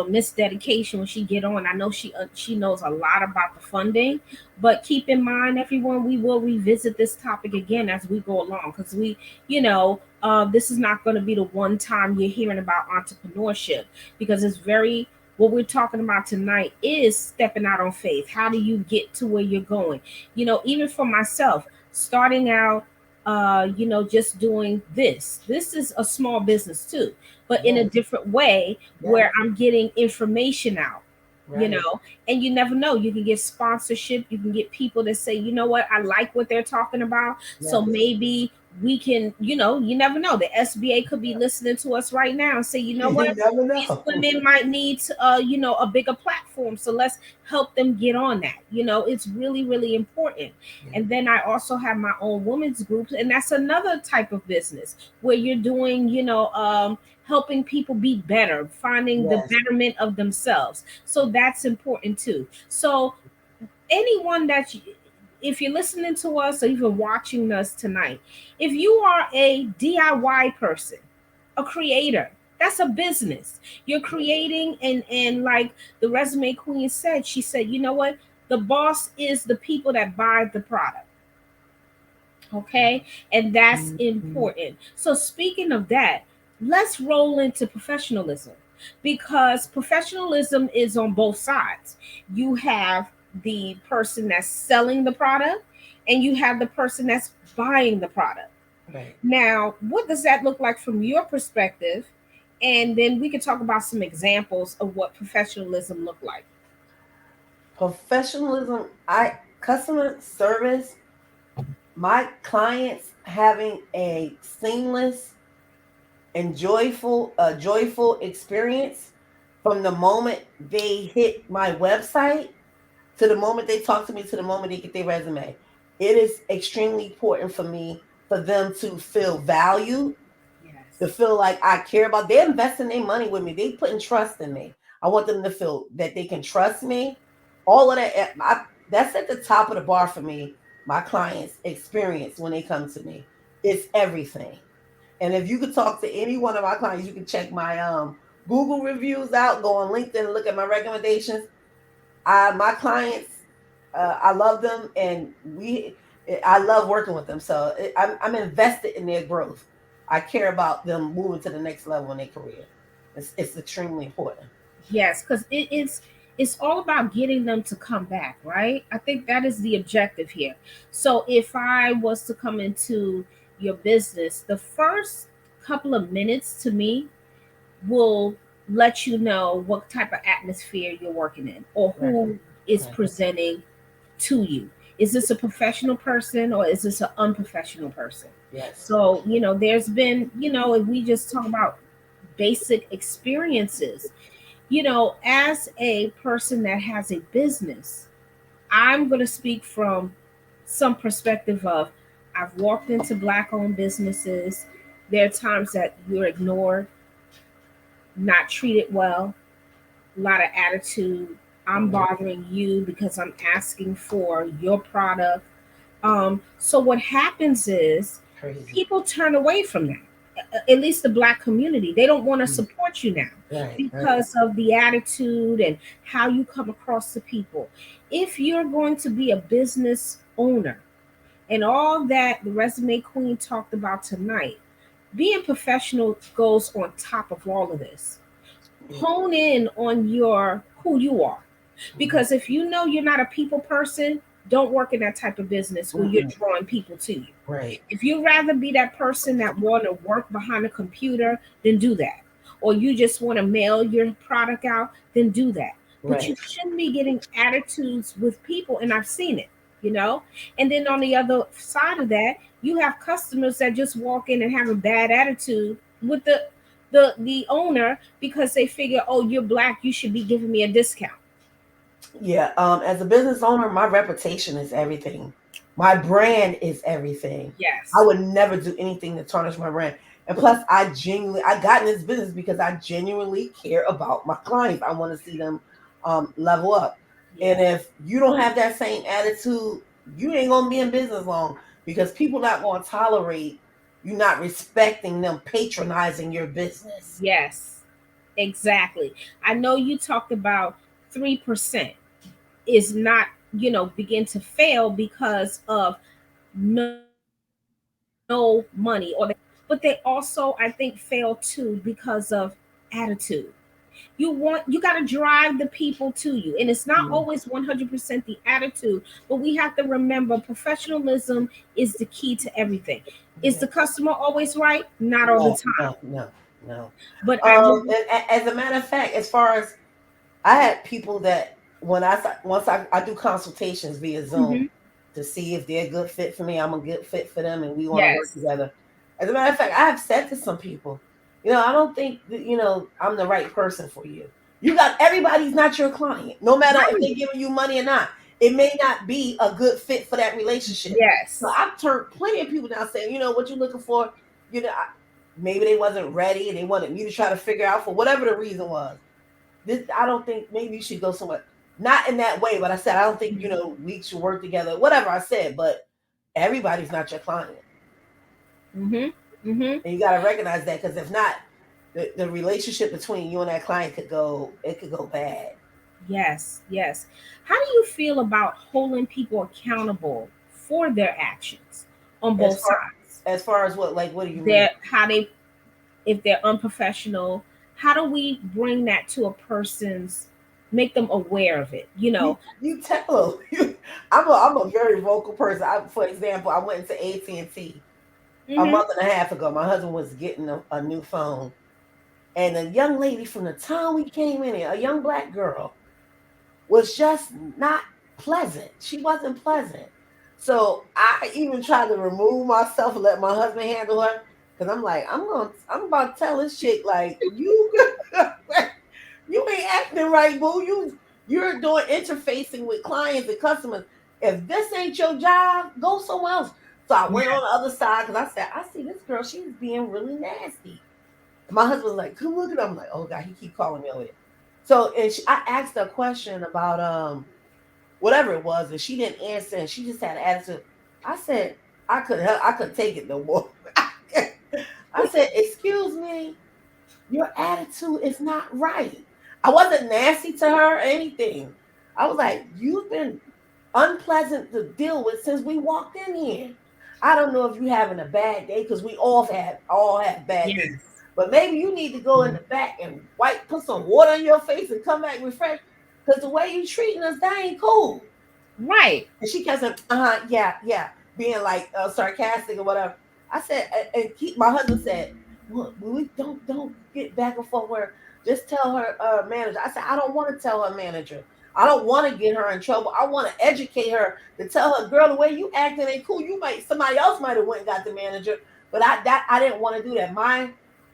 Miss Dedication, when she get on, I know she knows a lot about the funding. But keep in mind, everyone, we will revisit this topic again as we go along because this is not going to be the one time you're hearing about entrepreneurship because it's very what we're talking about tonight is stepping out on faith. How do you get to where you're going? Even for myself, starting out just doing this. This is a small business too, but in a Yes. different way Yes. where I'm getting information out, you Right. know, and you never know. You can get sponsorship, you can get people that say, you know what, I like what they're talking about. So Yes. maybe we can, you never know. The SBA could be listening to us right now and say, you know what, You never these know. women might need, a bigger platform. So let's help them get on that. It's really, really important. Yeah. And then I also have my own women's groups, and that's another type of business where you're doing, helping people be better, finding the Yes. betterment of themselves. So that's important too. So anyone if you're listening to us or even watching us tonight, if you are a DIY person, a creator, that's a business. You're creating, and like the resume queen said, she said, you know what? The boss is the people that buy the product. Okay, and that's Mhm. important. So speaking of that, let's roll into professionalism, because professionalism is on both sides. You have the person that's selling the product, and you have the person that's buying the product. Right. Now, what does that look like from your perspective? And then we can talk about some examples of what professionalism look like. Professionalism, I customer service, my clients having a seamless and joyful experience from the moment they hit my website to the moment they talk to me to the moment they get their resume. It is extremely important for me for them to feel valued, to Yes. feel like I care about. They're investing their money with me. They putting trust in me. I want them to feel that they can trust me. All of that. That's at the top of the bar for me. My clients' experience when they come to me, it's everything. And if you could talk to any one of my clients, you can check my Google reviews out, go on LinkedIn, and look at my recommendations. My clients, I love them, and I love working with them. So I'm invested in their growth. I care about them moving to the next level in their career. It's extremely important. Yes, because it's all about getting them to come back, right? I think that is the objective here. So if I was to come into your business, the first couple of minutes to me will let you know what type of atmosphere you're working in, or Right. who is Right. presenting to you. Is this a professional person, or is this an unprofessional person? Yes. So, there's been, if we just talk about basic experiences, as a person that has a business, I'm going to speak from some perspective of, I've walked into black owned businesses. There are times that you're ignored, not treated well, a lot of attitude. I'm Mm, bothering you because I'm asking for your product. So what happens is crazy. people turn away from that. At least the black community, they don't want to Mm, support you now right. Right. because of the attitude and how you come across to people. If you're going to be a business owner, and all that the resume queen talked about tonight, being professional goes on top of all of this. Yeah. Hone in on your who you are, Mm, because if you know you're not a people person, don't work in that type of business where you're mm-mm. drawing people to you. Right. If you rather be that person that want to work behind a computer, then do that. Or you just want to mail your product out, then do that. But you Right. shouldn't be getting attitudes with people, and I've seen it, you know. And then on the other side of that, you have customers that just walk in and have a bad attitude with the owner because they figure, oh, you're black, you should be giving me a discount. Yeah, as a business owner, my reputation is everything. My brand is everything. I Yes. would never do anything to tarnish my brand. And plus, I got in this business because I genuinely care about my clients. I want to see them level up. And Yeah. if you don't have that same attitude, you ain't gonna be in business long because people not gonna tolerate you not respecting them, patronizing your business. Yes. Exactly. I know you talked about 3% is not, begin to fail because of no money, or they don't have money, but they also, I think, fail too because of attitude. You got to drive the people to you, and it's not Mm, always 100% the attitude, but we have to remember professionalism is the key to everything. Is yeah. the customer always right? Not all the No, time, no, no, no. but I will. As a matter of fact, as far as I had people that when once I do consultations via Zoom, Mhm. to see if they're a good fit for me. I'm a good fit for them, and we want to work Yes. together. As a matter of fact, I have said to some people, I don't think that, I'm the right person for you. Everybody's not your client, no matter if Right. they're giving you money or not. It may not be a good fit for that relationship. So Yes. I've turned plenty of people down saying, what you're looking for, maybe they wasn't ready and they wanted me to try to figure out for whatever the reason was. I don't think maybe you should go somewhere. Not in that way, but I said I don't think we should work together. Whatever I said, but everybody's not your client, Mm-hmm. Mm-hmm. and you got to recognize that because if not, the relationship between you and that client could go bad. Yes. Yes. How do you feel about holding people accountable for their actions on As both far sides? as far as what do you mean? Their how they if they're unprofessional, how do we bring that to a person's make them aware of it? You tell them. I'm a very vocal person. For example, I went into AT&T a Mm-hmm. month and a half ago. My husband was getting a new phone, and a young lady from the time we came in here, a young black girl, was just not pleasant. She wasn't pleasant. So I even tried to remove myself and let my husband handle her because I'm like, I'm about to tell this chick like you ain't acting right, boo. You're doing interfacing with clients and customers. If this ain't your job, go somewhere else. So I went on the other side because I said, I see this girl. She's being really nasty. My husband's like, come look at him. I'm like, oh God, he keep calling me over there. So I asked her a question about whatever it was, and she didn't answer, and she just had an attitude. I said, I could take it no more. I said, excuse me, your attitude is not right. I wasn't nasty to her or anything. I was like, you've been unpleasant to deal with since we walked in here. I don't know if you're having a bad day because we all have bad days. Yes. But maybe you need to go in the back and put some water on your face and come back refreshed. Because the way you treating us, that ain't cool. Right. And she kept saying, yeah, yeah, being like sarcastic or whatever. I said, my husband said, look, we don't get back and forth where just tell her manager. I said, I don't want to tell her manager. I don't want to get her in trouble. I want to educate her to tell her, girl, the way you acting ain't cool. Somebody else might have went and got the manager, but I didn't want to do that.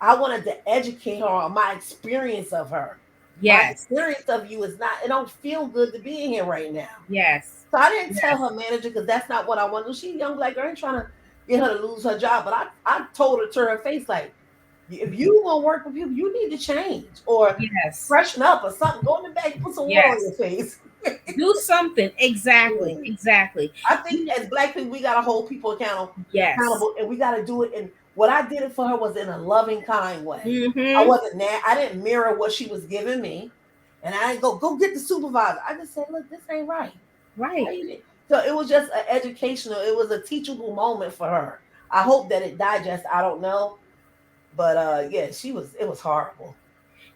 I wanted to educate her on my experience of her. My Yes. experience of you is not. It don't feel good to be in here right now. Yes. So I didn't tell Yes. her manager because that's not what I want to do. She's a young black girl. I ain't trying to get her to lose her job. But I told her to her face, like, if you want to work with people, you need to change or Yes. freshen up or something. Go in the back and put some water on your Yes. face. Do something. Exactly. Yeah. Exactly. I think as black people, we got to hold people Yes. accountable, and we got to do it. And what I did it for her was in a loving, kind way. I Mm-hmm. wasn't I didn't mirror what she was giving me, and I didn't go get the supervisor. I just said, look, this ain't right. Right. So it was just an educational, it was a teachable moment for her. I hope that it digests. I don't know. But yeah, it was horrible.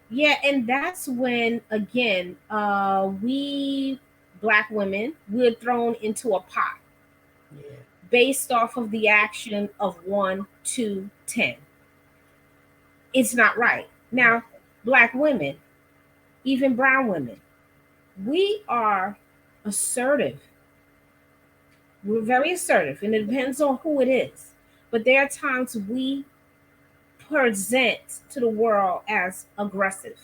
Yeah, and that's when again, we black women we're thrown into a pot Yeah. based off of the action of 1 to 10. It's not right. Now, black women, even brown women, we are assertive. We're very assertive, and it depends on who it is. But there are times we present to the world as aggressive.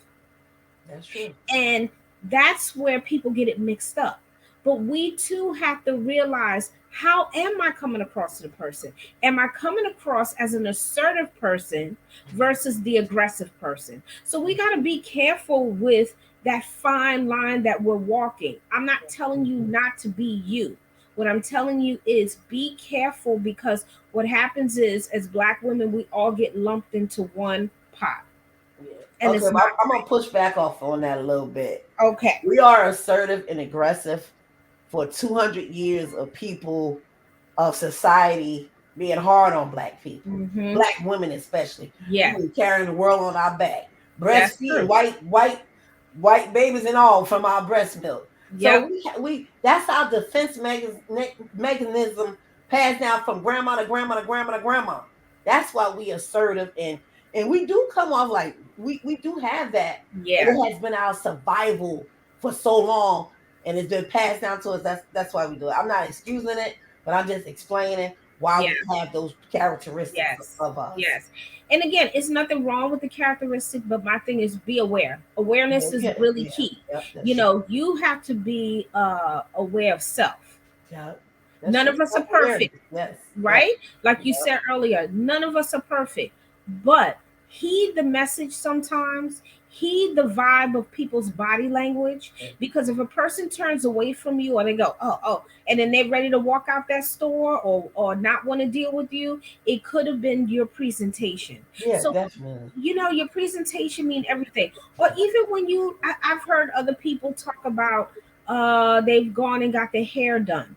That's true. And that's where people get it mixed up. But we too have to realize, how am I coming across to the person? Am I coming across as an assertive person versus the aggressive person? So we got to be careful with that fine line that we're walking. I'm not telling you not to be you. What I'm telling you is be careful, because what happens is, as black women, we all get lumped into one pot. Yeah. And Okay, it's but not I'm gonna push back off on that a little bit. okay. We are assertive and aggressive for 200 years of people of society being hard on black people, Mm-hmm. black women especially. Yeah, We were carrying the world on our back, that's breastfeeding true. white babies and all from our breast milk. So Yep. we that's our defense mechanism passed down from grandma to grandma to grandma to grandma. That's why we assertive, and we do come off like we do have that, and Yeah. it has been our survival for so long. and it's been passed down to us. That's why we do it. I'm not excusing it, but I'm just explaining why Yeah. we have those characteristics Yes. of us. Yes. And again, it's nothing wrong with the characteristic, but my thing is be aware. Awareness is Yeah, really yeah, key. yep, that's true. You have to be aware of self. Yeah, that's None true. of us are Self-awareness. perfect, Yes, yes, right? Like you yep. said earlier, none of us are perfect. But heed the message sometimes, heed the vibe of people's body language. Because if a person turns away from you or they go, oh, and then they're ready to walk out that store or not want to deal with you, it could have been your presentation. Yeah, So definitely. your presentation mean everything. Or even when I've heard other people talk about they've gone and got their hair done,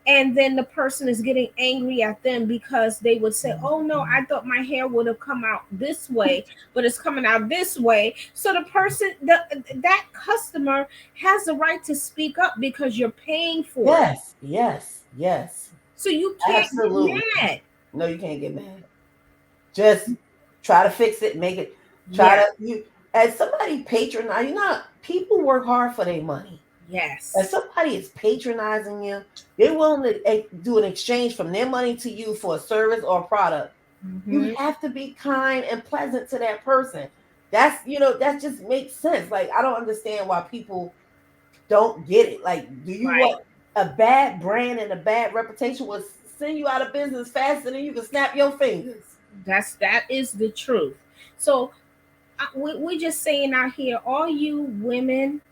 and then the person is getting angry at them because they would say, oh no, I thought my hair would have come out this way, but it's coming out this way. So the person, that customer has the right to speak up because you're paying for it. Yes, yes, yes. So you can't get Absolutely. mad. No, you can't get mad. Just try to fix it, make it. Try Yeah. to you as somebody patronize. You know, people work hard for their money. If Yes. somebody is patronizing you, they're willing to do an exchange from their money to you for a service or a product. You Hmm. have to be kind and pleasant to that person. That just makes sense. Like, I don't understand why people don't get it. Like, do you Right. want a bad brand and a bad reputation will send you out of business faster than you can snap your fingers? That is the truth. So we just saying out here, all you women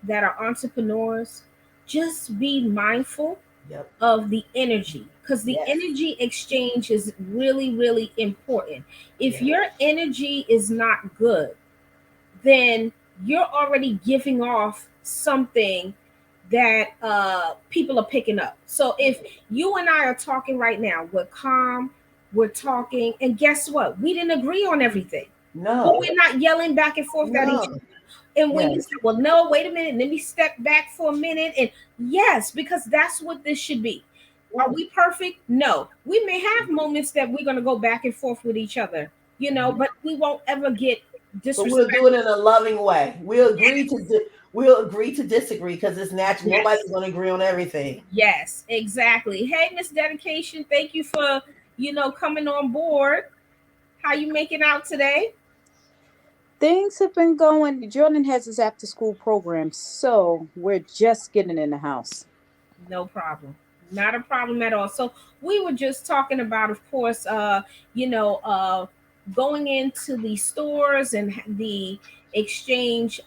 that are entrepreneurs, just be mindful Yep. of the energy, because the Yes. energy exchange is really, really important. If Yes. your energy is not good, then you're already giving off something that people are picking up. So if you and I are talking right now, we're calm, we're talking, and guess what? We didn't agree on everything, but No. we're not yelling back and forth at each No. other. And when you Yes. say, well, no, wait a minute, let me step back for a minute. And yes, because that's what this should be. Are Yes. we perfect? No. We may have moments that we're going to go back and forth with each other, but we won't ever get But we'll do it disrespectful. in a loving way. We'll agree to disagree because it's natural. Yes. Nobody's going to agree on everything. Yes, exactly. Hey, Miss Dedication, thank you for, coming on board. How you making out today? Things have been going. Jordan has his after school program, so we're just getting in the house. No problem. Not a problem at all. So we were just talking about, of course, going into the stores and the exchange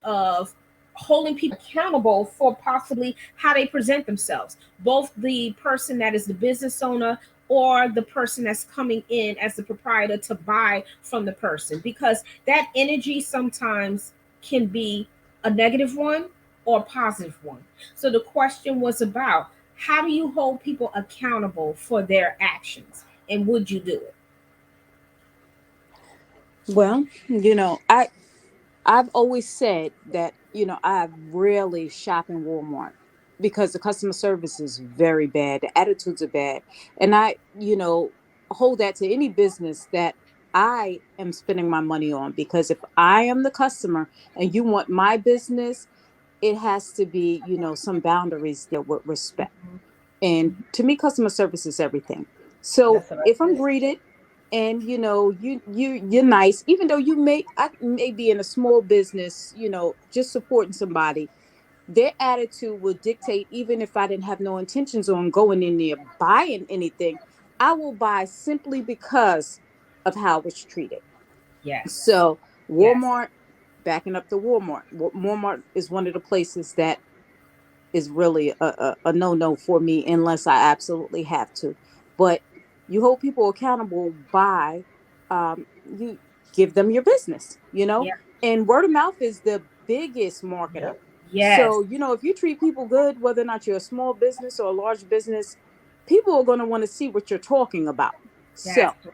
of holding people accountable for possibly how they present themselves, both the person that is the business owner or the person that's coming in as the proprietor to buy from the person, because that energy sometimes can be a negative one or a positive one. So the question was about, how do you hold people accountable for their actions, and would you do it? Well, I've always said that, I rarely shop in Walmart because the customer service is very bad, the attitudes are bad. And I hold that to any business that I am spending my money on, because if I am the customer and you want my business, it has to be, some boundaries there with respect. And to me, customer service is everything. So That's what I if I'm said. greeted and you're nice, even though I may be in a small business, just supporting somebody, their attitude will dictate. Even if I didn't have no intentions on going in there buying anything, I will buy simply because of how I was treated. Yes. So Yes. Walmart, backing up to Walmart. Walmart is one of the places that is really a no-no for me unless I absolutely have to. But you hold people accountable by you give them your business, Yeah. and word of mouth is the biggest marketer. Yep. Yes. So, if you treat people good, whether or not you're a small business or a large business, people are going to want to see what you're talking about. So That's right.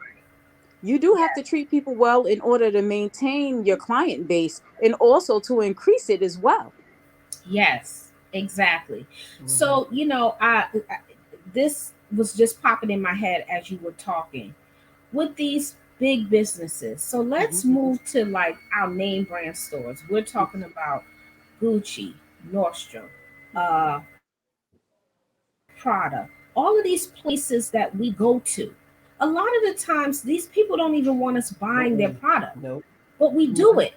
you do have to Yes. treat people well in order to maintain your client base and also to increase it as well. Yes, exactly. Hmm. So, this was just popping in my head as you were talking with these big businesses. So let's Mhm. move to like our name brand stores. We're talking about Gucci, Nordstrom, Prada, all of these places that we go to, a lot of the times these people don't even want us buying their product, Mm-mm. but Nope. we do it.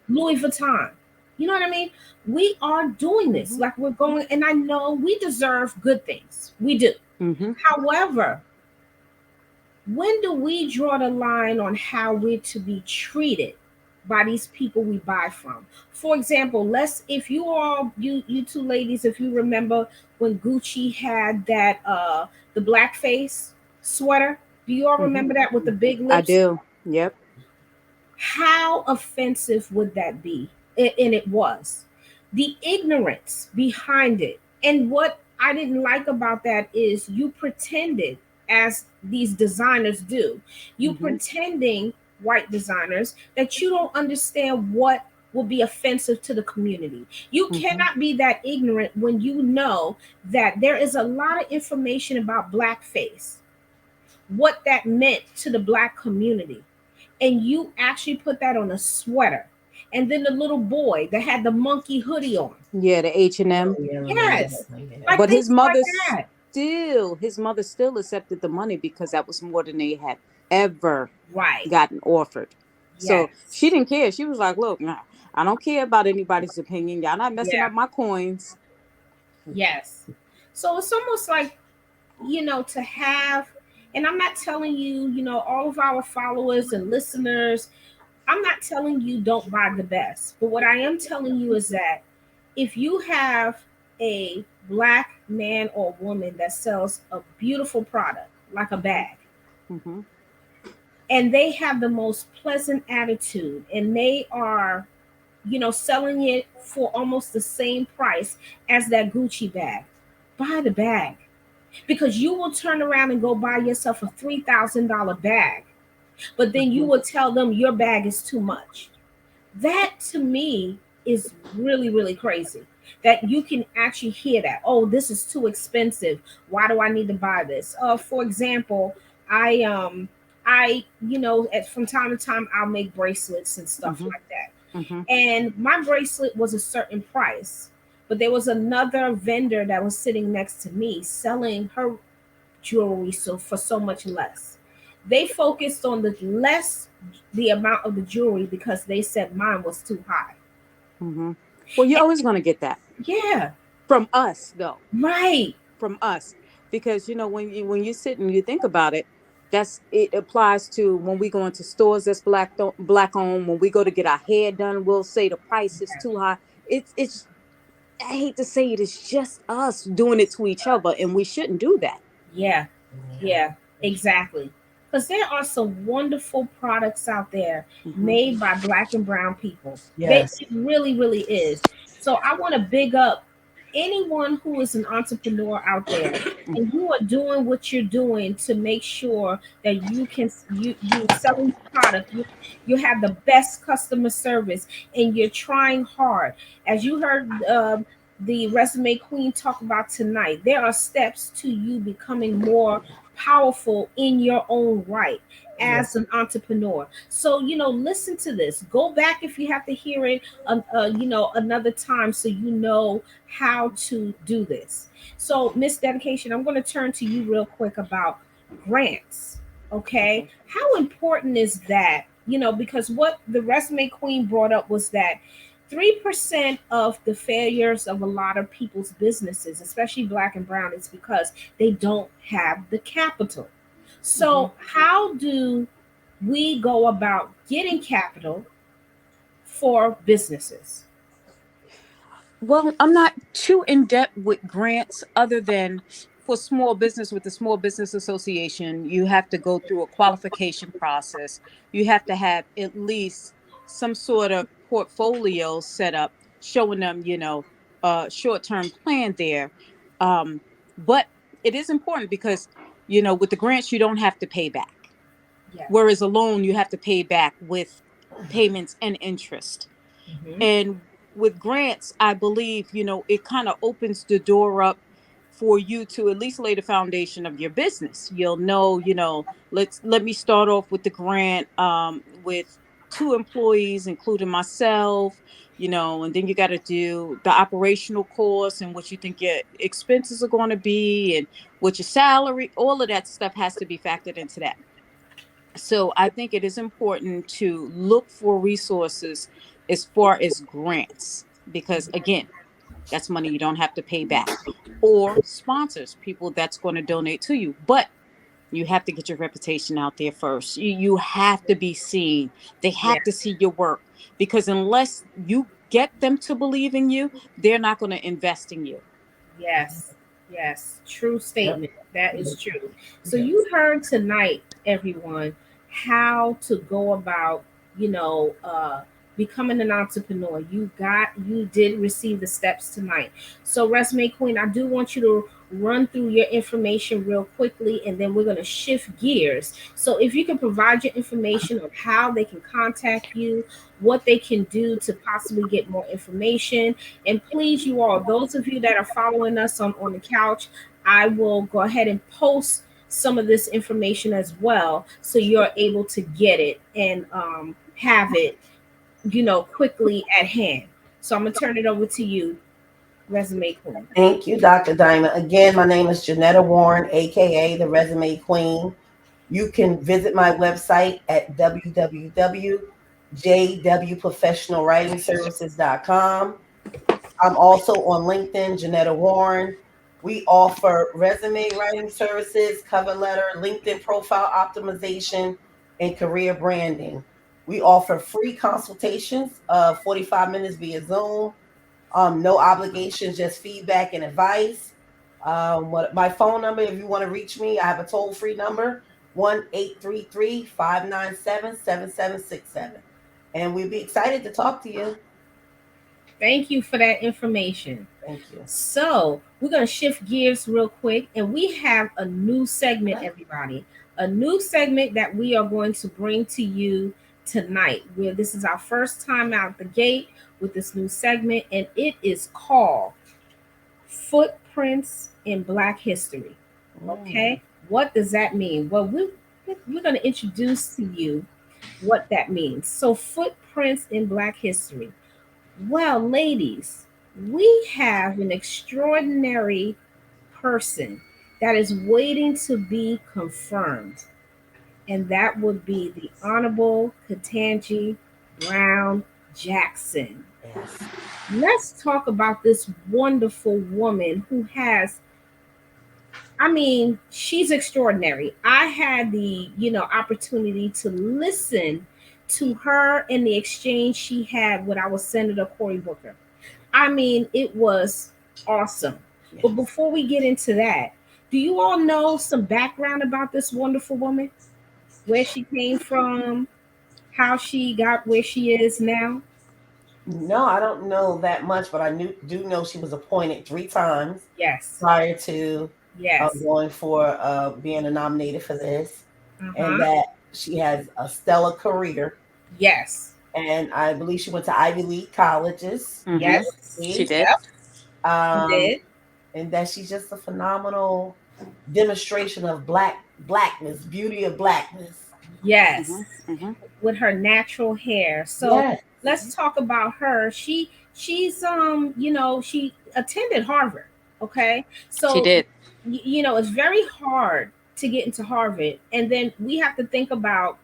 Mhm. Louis Vuitton. You know what I mean? We are doing this. Mhm. Like we're going, and I know we deserve good things. We do. Mhm. However, when do we draw the line on how we're to be treated by these people we buy from? For example, let's if you all you two ladies, if you remember when Gucci had that the blackface sweater, do you all Mhm. remember that with the big I lips? do. Yep. How offensive would that be? And it was. The ignorance behind it. And what I didn't like about that is you pretended, as these designers do, you Mhm. pretending, white designers, that you don't understand what will be offensive to the community. You Mhm. cannot be that ignorant when you know that there is a lot of information about blackface, what that meant to the black community, and you actually put that on a sweater. And then the little boy that had the monkey hoodie on. Yeah, the Oh H&M. yeah, I remember that. Yes. Yeah. Like But things like that. his mother still accepted the money because that was more than they had ever Right. gotten offered. So she Yes. didn't care. She was like, "Look, nah, I don't care about anybody's opinion. Y'all not messing Yeah. up my coins." Yes. So it's almost like, to have, and I'm not telling you, all of our followers and listeners, I'm not telling you don't buy the best. But what I am telling you is that if you have a black man or woman that sells a beautiful product, like a Mhm. bag, Mhm. and they have the most pleasant attitude, and they are, selling it for almost the same price as that Gucci bag, buy the bag, because you will turn around and go buy yourself a $3,000 bag, but then you Mhm. will tell them your bag is too much. That to me is really, really crazy, that you can actually hear that, oh, this is too expensive, why do I need to buy this? For example, from time to time I'll make bracelets and stuff Mhm. like that, Mhm. and my bracelet was a certain price, but there was another vendor that was sitting next to me selling her jewelry for so much less. They focused on the amount of the jewelry because they said mine was too high. Mhm. Well, you're And always going to get that yeah, from us, though. right. From us, because when you sit and you think about it, that's it applies to when we go into stores that's black owned. When we go to get our hair done, we'll say the price is too high. It's I hate to say it, it's just us doing it to each other, and we shouldn't do that. Yeah, Yeah. yeah, For sure. exactly. Because there are some wonderful products out there Hmm. made by black and brown people. Yes. It really, really is. So I want to big up anyone who is an entrepreneur out there, and you are doing what you're doing to make sure that you selling your product, you have the best customer service, and you're trying hard. As you heard the resume queen talk about tonight, there are steps to you becoming more powerful in your own right Yes. as an entrepreneur. So, listen to this. Go back if you have to hear it, another time, so you know how to do this. So, Miss Dedication, I'm going to turn to you real quick about grants. Okay. Okay. How important is that? Because what the resume queen brought up was that 3% of the failures of a lot of people's businesses, especially black and brown, is because they don't have the capital. Hmm. So, how do we go about getting capital for businesses? Well, I'm not too in depth with grants other than for small business with the Small Business Association, you have to go through a qualification process. You have to have at least some sort of portfolio set up showing them, a short-term plan there. Um, but it is important because, with the grants, you don't have to pay back. Yeah. Whereas a loan, you have to pay back with payments and interest. Hmm. And with grants, I believe, it kind of opens the door up for you to at least lay the foundation of your business. You'll know, let me start off with the grant with 2 employees, including myself, and then you got to do the operational course and what you think your expenses are going to be and what your salary, all of that stuff has to be factored into that. So I think it is important to look for resources as far as grants, because again, that's money you don't have to pay back, or sponsors, people that's going to donate to you. But you have to get your reputation out there first. You have to be seen. They Yeah. have to see your work, because unless you get them to believe in you, they're not going to invest in you. Yes, yes, true Yep. statement. That is true. So Yes. you heard tonight, everyone, how to go about, you know, uh, becoming an entrepreneur. You did receive the steps tonight. So Resume Queen, I do want you to run through your information real quickly, and then we're going to shift gears. So if you can provide your information of how they can contact you, what they can do to possibly get more information, and please, you all, those of you that are following us on the couch, I will go ahead and post some of this information as well, so you're able to get it and have it, quickly at hand. So I'm gonna turn it over to you, Resume Queen. Thank you, Dr. Dinah. Again, my name is Janetta Warren, aka the Resume Queen. You can visit my website at www.jwprofessionalwritingservices.com. I'm also on LinkedIn, Janetta Warren. We offer resume writing services, cover letter, LinkedIn profile optimization, and career branding. We offer free consultations of 45 minutes via Zoom. No obligations, just feedback and advice. What my phone number, if you want to reach me, I have a toll free number, 1-833-597-7767. And we'd be excited to talk to you. Thank you for that information. Thank you. So we're going to shift gears real quick, and we have a new segment, everybody. A new segment that we are going to bring to you tonight. Where this is our first time out the gate with this new segment, and it is called Footprints in Black History. Okay, what does that mean? Well, we're going to introduce to you what that means. So, footprints in Black history. Well, ladies, we have an extraordinary person that is waiting to be confirmed, and that would be the Honorable Ketanji Brown Jackson. Yes. Let's talk about this wonderful woman who has, I mean, she's extraordinary. I had the, opportunity to listen to her and the exchange she had with our Senator Cory Booker. I mean, it was awesome. Yes. But before we get into that, do you all know some background about this wonderful woman? Where she came from, how she got where she is now? No, I don't know that much, but do know she was appointed 3 times Yes. prior to Yes. going for being nominated for this, and Uh-huh. that she has a stellar career. Yes. And I believe she went to Ivy League colleges. Mm-hmm. Yes. She See? did. Yep. She Um, did. and that she's just a phenomenal demonstration of blackness, beauty of blackness. Yes. Mm-hmm. Mm-hmm. With her natural hair. So Yes. let's talk about her. She attended Harvard. Okay. She So did. it's very hard to get into Harvard. And then we have to think about,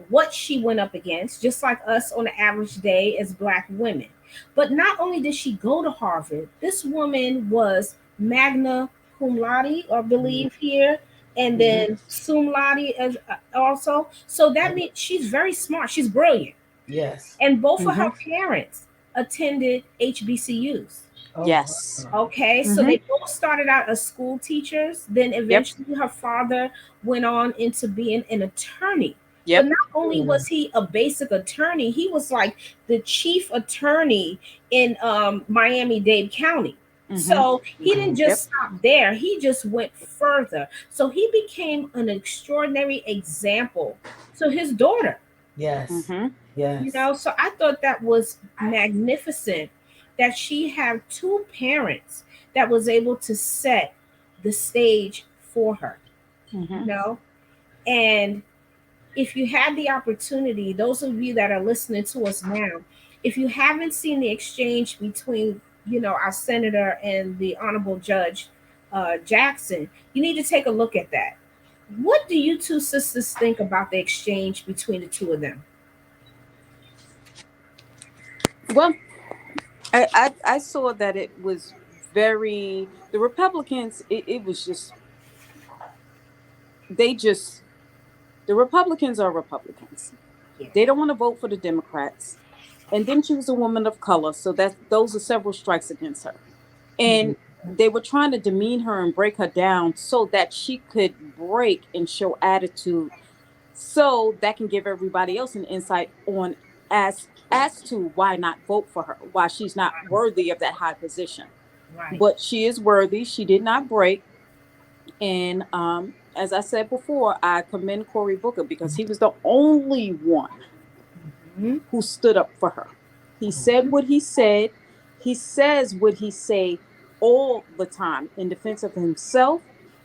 what she went up against, just like us on an average day as Black women. But not only did she go to Harvard, this woman was magna cum laude, or believe here, and Mhm. then sum laude as also. So that means she's very smart. She's brilliant, Yes. and both of Mm-hmm. her parents attended HBCUs. Oh, Yes. wow. Okay, so Mm-hmm. they both started out as school teachers. Then Yep. eventually her father went on into being an attorney. But Yep. not only was he a basic attorney, he was like the chief attorney in Miami-Dade County. Mm-hmm. So he didn't Mhm. Yep. just stop there, he just went further. So he became an extraordinary example to his daughter. Yes. Mm-hmm. Yes. So I thought that was magnificent that she had two parents that was able to set the stage for her, Mm-hmm. you know. And if you had the opportunity, those of you that are listening to us now, if you haven't seen the exchange between, our senator and the honorable judge Jackson, you need to take a look at that. What do you two sisters think about the exchange between the two of them? Well, I saw that it was very, the Republicans, it was just, they just, the Republicans are Republicans. Yeah. They don't want to vote for the Democrats. And then she was a woman of color, so that those are several strikes against her. And they were trying to demean her and break her down so that she could break and show attitude, so that can give everybody else an insight on as to why not vote for her, why she's not worthy of that high position. Right. But she is worthy. She did not break. And as I said before, I commend Cory Booker because he was the only one Mm-hmm. who stood up for her. He said what he said. He says what he say all the time in defense of himself,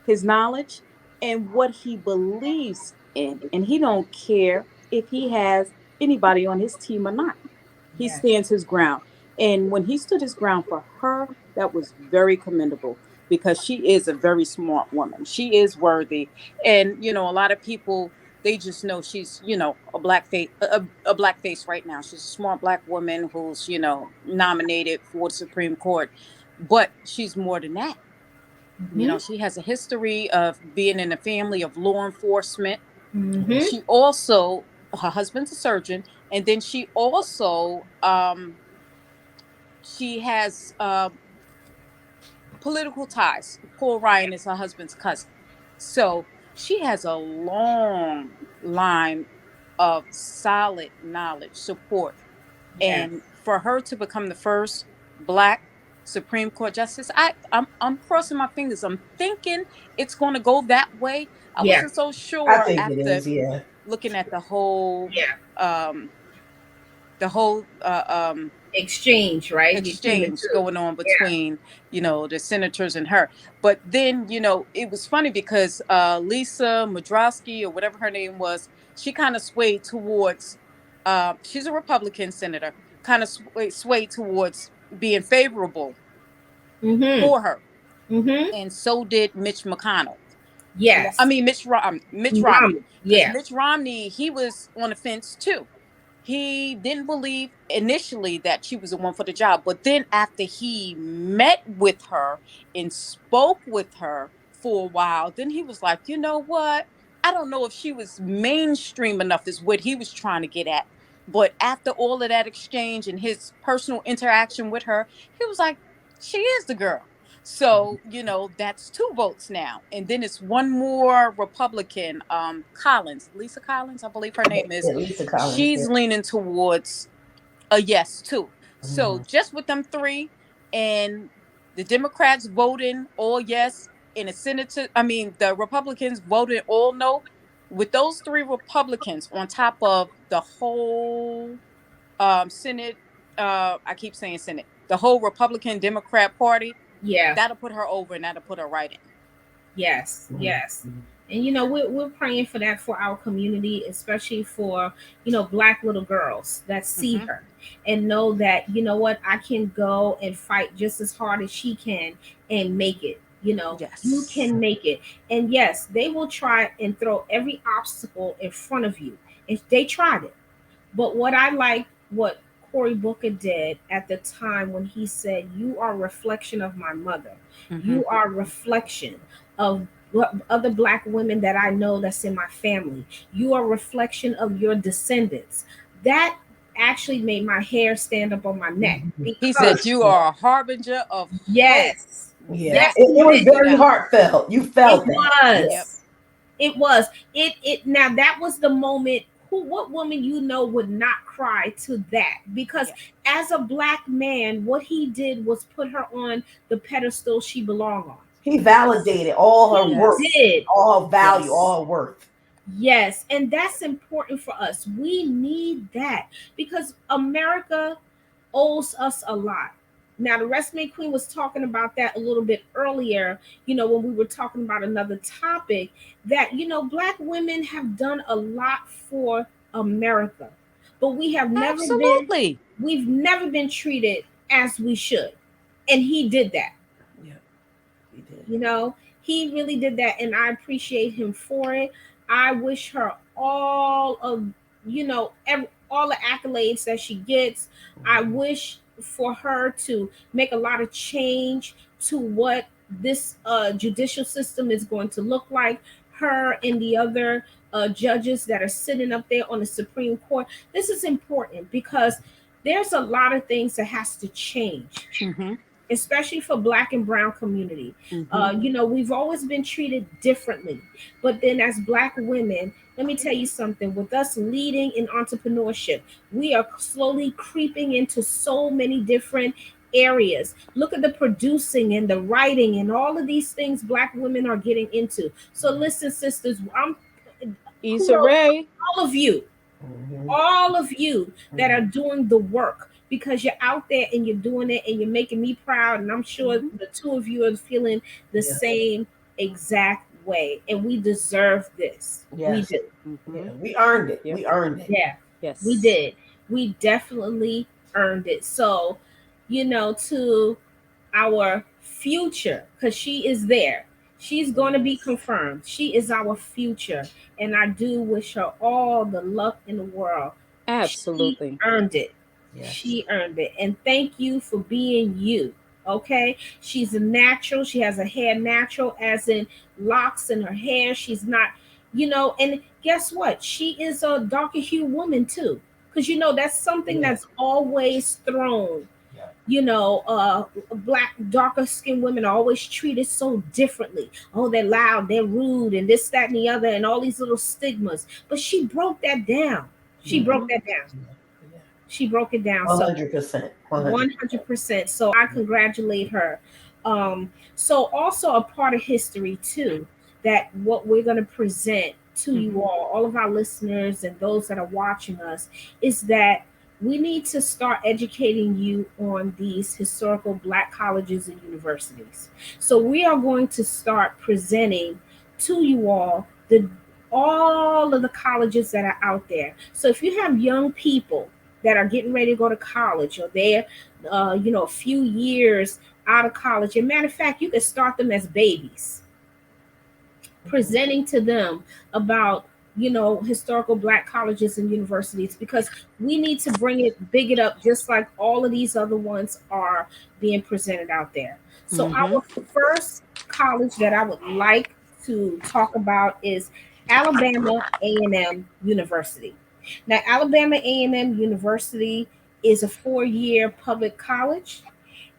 his knowledge, and what he believes in. And he don't care if he has anybody on his team or not. He Yes. stands his ground. And when he stood his ground for her, that was very commendable because she is a very smart woman. She is worthy. And, a lot of people, they just know she's, a black face, a black face right now. She's a smart black woman who's, nominated for the Supreme Court. But she's more than that. Mm-hmm. She has a history of being in a family of law enforcement. Mm-hmm. She also, her husband's a surgeon, and then she also she has political ties. Paul Ryan is her husband's cousin, so she has a long line of solid knowledge, support, Yes. and for her to become the first Black Supreme Court justice, I'm crossing my fingers. I'm thinking it's going to go that way. I Yeah. wasn't so I sure think it after is. Yeah. looking at the whole Yeah. um the whole Exchange, right, between the exchange two. going on Yeah. between the senators and her. But then it was funny because Lisa Madrowski, or whatever her name was, she kind of swayed towards she's a Republican senator, kind of swayed towards being favorable Mm-hmm. for her, Mm-hmm. and so did Mitch McConnell. I Yes. mean Mitch Romney, Mom. because Yeah. Mitch Romney, he was on the fence too. He didn't believe initially that she was the one for the job, but then after he met with her and spoke with her for a while, then he was like, you know what? I don't know if she was mainstream enough, is what he was trying to get at. But after all of that exchange and his personal interaction with her, he was like, she is the girl. So, that's two votes now. And then it's one more Republican, Collins, Lisa Collins, I believe her name is. Yeah, Lisa Collins. Yeah. She's leaning towards a yes too. So Mhm. just with them three, and the Democrats voting all yes, and the Republicans voted all no. With those three Republicans on top of the whole Senate, I keep saying Senate, the whole Republican Democrat Party, Yeah. that'll put her over and that'll put her right in. Yes. Mhm. Yes. And we're praying for that for our community, especially for black little girls that see Hmm. her and know that what, I can go and fight just as hard as she can and make it. You Yes. can make it. And yes, they will try and throw every obstacle in front of you. If they tried it. But what I like, what Cory Booker did at the time when he said, "You are a reflection of my mother. Hmm. You are a reflection of other black women that I know that's in my family. You are a reflection of your descendants." That actually made my hair stand up on my neck Mhm. He said, because you are a harbinger of hope. yes, Yeah, yes, That's it what was it, stood very out. heartfelt. You it felt that. Yeah. Yep. was. It was. It now that was the moment. What woman would not cry to that? Because Yeah. as a black man, what he did was put her on the pedestal she belonged on. He validated all her He work, Yes. did. all her value, Yes. all her worth. Yes, and that's important for us. We need that because America owes us a lot. Now, the resume queen was talking about that a little bit earlier, when we were talking about another topic, that, Black women have done a lot for America, but Absolutely. we've never been treated as we should. And he did that. Yeah, he did. You know, he really did that, and I appreciate him for it. I wish her all of, all the accolades that she gets. I Mhm. wish for her to make a lot of change to what this judicial system is going to look like. Her and the other judges that are sitting up there on the Supreme Court. This is important because there's a lot of things that has to change, Mm-hmm. especially for Black and brown community. Mm-hmm. We've always been treated differently, but then as Black women, let me tell you something, with us leading in entrepreneurship, we are slowly creeping into so many different areas. Look at the producing and the writing and all of these things Black women are getting into. So listen, sisters, I'm Issa kudos to Rae. all of you, Mhm. all of you that Mhm. are doing the work, because you're out there and you're doing it and you're making me proud. And I'm sure Mm-hmm. the two of you are feeling the Yeah. same exact way. And we deserve this. We Yes. do. Mm-hmm. Yeah. We earned it. Yep. We earned it. Yeah, we Yes. did. We definitely earned it. So, to our future, because she is there. She's going to be Yes. confirmed. She is our future. And I do wish her all the luck in the world. She Absolutely. earned it. Yes. She earned it. And thank you for being you. Okay. She's a natural. She has a hair natural, as in locks in her hair. She's not, and guess what? She is a darker hue woman too. Because, that's something Yeah. that's always thrown. Yeah. Black darker skinned women are always treated so differently. Oh, they're loud, they're rude, and this, that, and the other, and all these little stigmas. But she broke that down. She Yeah. broke Mm-hmm. that down. Yeah. Yeah. She broke it down. So 100%. 100%. 100%. So I congratulate her. So also a part of history too, that what we're going to present to Mm-hmm. you all of our listeners and those that are watching us, is that we need to start educating you on these historical Black colleges and universities. So we are going to start presenting to you all of the colleges that are out there. So if you have young people that are getting ready to go to college, or they're a few years out of college, and matter of fact, you can start them as babies, Mhm. presenting to them about historical Black colleges and universities, because we need to big it up, just like all of these other ones are being presented out there. So Mm-hmm. our first college that I would like to talk about is Alabama A&M University. Now, Alabama A&M University is a 4-year public college.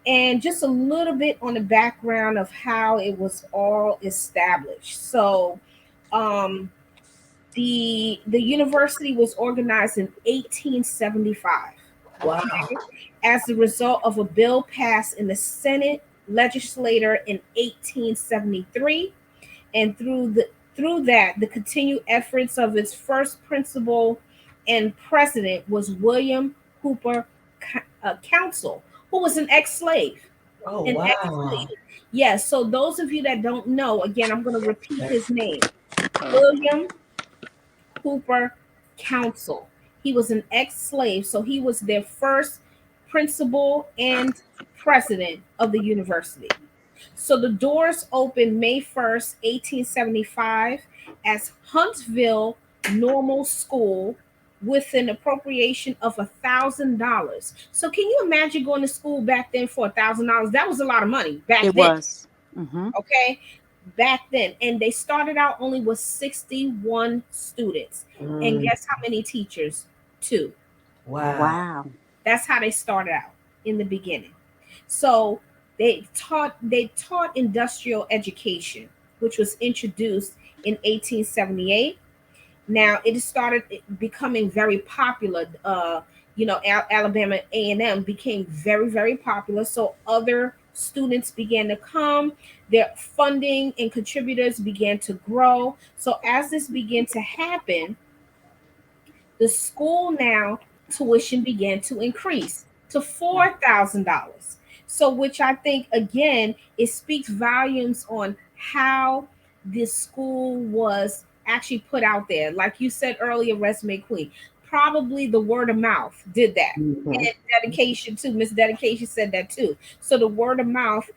And just a little bit on the background of how it was all established. So, um, the university was organized in 1875. Wow. Okay, as a result of a bill passed in the Senate legislature in 1873, and through that, the continued efforts of its first principal and president was William Hooper Council, who was an ex-slave. Oh, An wow. ex-slave. Yes. So those of you that don't know, again, I'm going to repeat his name: William Hooper Council. He was an ex-slave, so he was their first principal and president of the university. So the doors opened May 1st, 1875, as Huntsville Normal School, with an appropriation of $1,000. So can you imagine going to school back then for $1,000? That was a lot of money back It then. was. Mm-hmm. Okay, back then, and they started out only with 61 students, and Mm. guess how many teachers? Two. Wow. Wow. That's how they started out in the beginning. So they taught industrial education, which was introduced in 1878. Now it started becoming very popular. Alabama A&M became very, very popular. So other students began to come. Their funding and contributors began to grow. So as this began to happen, the school now tuition began to increase to $4,000. So, which I think, again, it speaks volumes on how this school was actually put out there. Like you said earlier, Resume Queen, probably the word of mouth did that. Mhm. And dedication too. Miss Dedication said that too. So the word of mouth,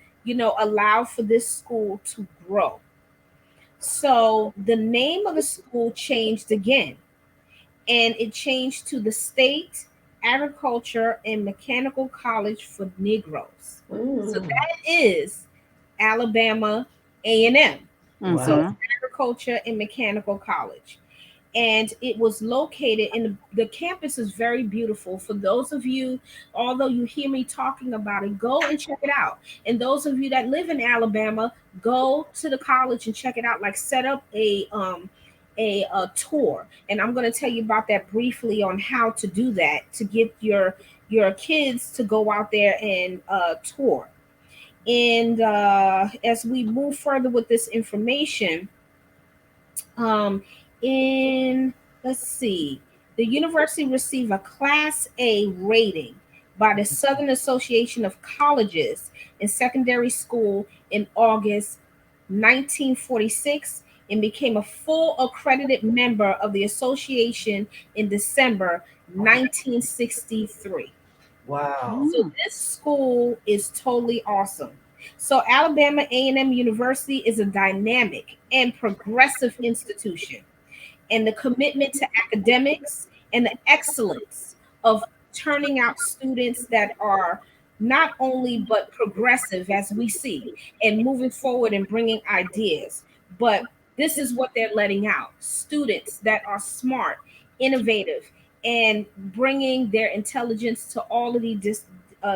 allowed for this school to grow. So the name of the school changed again, and it changed to the State Agriculture and Mechanical College for Negroes. So Mm. that is Alabama A&M. So Wow. Mm-hmm. it's Agriculture and Mechanical College, and it was located in the campus is very beautiful. For those of you, although you hear me talking about it, go and check it out. And those of you that live in Alabama, go to the college and check it out. Like, set up a tour, and I'm going to tell you about that briefly on how to do that to get your kids to go out there and tour. And as we move further with this information, um, in let's see, the university received a Class A rating by the Southern Association of Colleges and Secondary School in August 1946, and became a full accredited member of the association in December 1963. Wow. So this school is totally awesome. So Alabama A&M University is a dynamic and progressive institution, and the commitment to academics and the excellence of turning out students that are not only but progressive, as we see, and moving forward and bringing ideas, but this is what they're letting out: students that are smart, innovative, and bringing their intelligence to all of these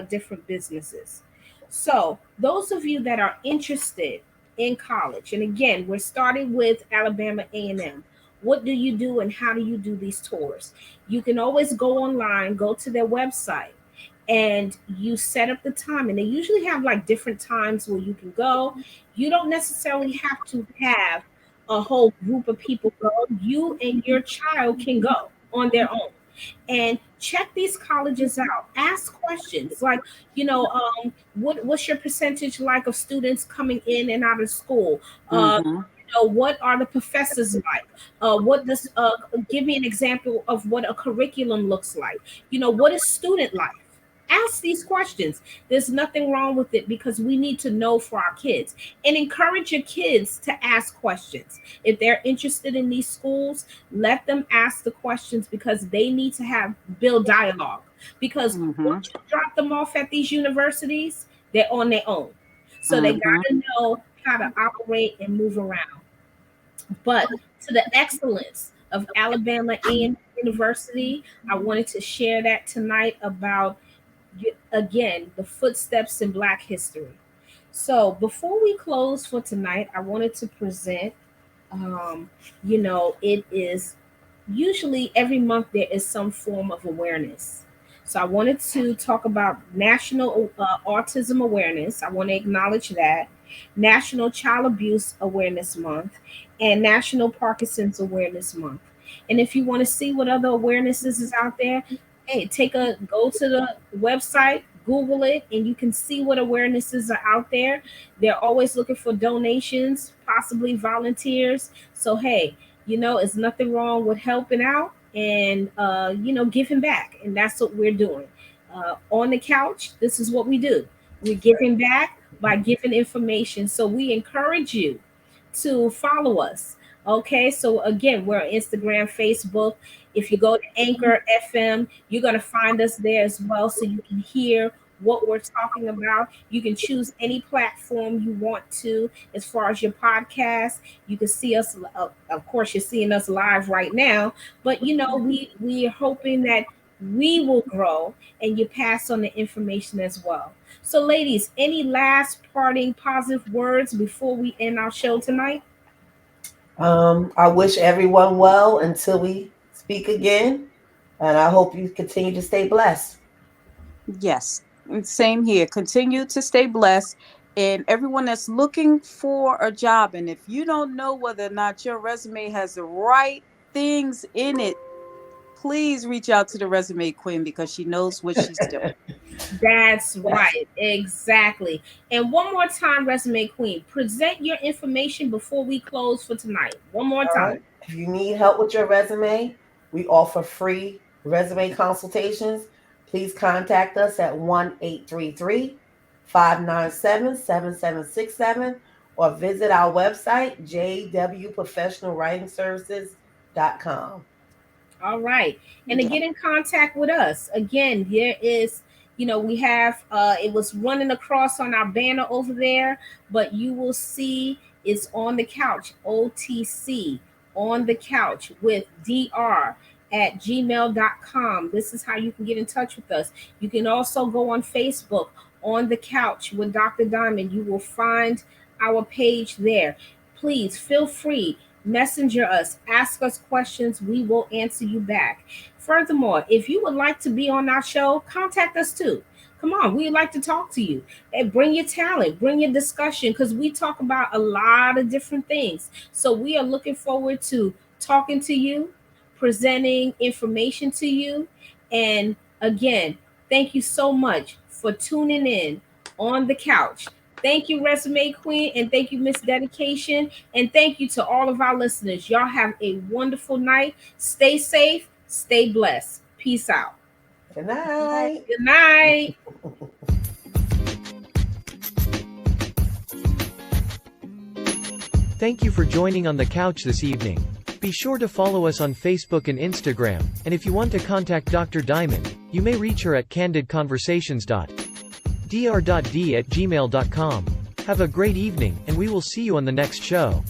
different businesses. So those of you that are interested in college, and again, we're starting with Alabama A&M. What do you do and how do you do these tours? You can always go online, go to their website, and you set up the time. And they usually have like different times where you can go. You don't necessarily have to have a whole group of people go. You and your child can go on their own and check these colleges out. Ask questions like, what's your percentage like of students coming in and out of school? Mm-hmm. What are the professors like? What does Give me an example of what a curriculum looks like. What is student life? Ask these questions. There's nothing wrong with it, because we need to know for our kids, and encourage your kids to ask questions. If they're interested in these schools, let them ask the questions, because they need to have build dialogue. Because Mm-hmm. once you drop them off at these universities, they're on their own. So they got Mm-hmm. to know how to operate and move around. But to the excellence of Alabama A&M University, I wanted to share that tonight about, again, the footsteps in Black history. So before we close for tonight, I wanted to present, um, it is usually every month there is some form of awareness. So I wanted to talk about National Autism Awareness. I want to acknowledge that. National Child Abuse Awareness Month, and National Parkinson's Awareness Month. And if you want to see what other awarenesses is out there, hey, go to the website, Google it, and you can see what awarenesses are out there. They're always looking for donations, possibly volunteers. So hey, it's nothing wrong with helping out and giving back, and that's what we're doing. On the couch, this is what we do. We're giving back by giving information. So we encourage you to follow us. Okay, so again, we're on Instagram, Facebook. If you go to Anchor FM, you're going to find us there as well, so you can hear what we're talking about. You can choose any platform you want to as far as your podcast. You can see us, of course, you're seeing us live right now, but we are hoping that we will grow and you pass on the information as well. So, ladies, any last parting positive words before we end our show tonight? I wish everyone well until we speak again, and I hope you continue to stay blessed. Yes, and same here. Continue to stay blessed. And everyone that's looking for a job, and if you don't know whether or not your resume has the right things in it, please reach out to the resume queen, because she knows what she's doing. That's Yes. right. Exactly. And one more time, Resume Queen, present your information before we close for tonight. One more All right. time. If you need help with your resume, we offer free resume consultations. Please contact us at 1-833-597-7767 or visit our website, jwprofessionalwritingservices.com. All right. And to Yeah. get in contact with us, again, there is, we have it was running across on our banner over there, but you will see it's on the couch, OTC, on the couch with dr@gmail.com. This is how you can get in touch with us. You can also go on Facebook, on the couch with Dr. Diamond. You will find our page there. Please feel free, messenger us, ask us questions. We will answer you back. Furthermore, if you would like to be on our show, contact us too. Come on, we'd like to talk to you. And bring your talent, bring your discussion, because we talk about a lot of different things. So we are looking forward to talking to you, presenting information to you. And again, thank you so much for tuning in on the couch. Thank you, Resume Queen, and thank you, Miss Dedication. And thank you to all of our listeners. Y'all have a wonderful night. Stay safe, stay blessed. Peace out. Good night. Good night. Thank you for joining on the couch this evening. Be sure to follow us on Facebook and Instagram, and if you want to contact Dr. Diamond, you may reach her at candidconversations.dr.d@gmail.com. Have a great evening, and we will see you on the next show.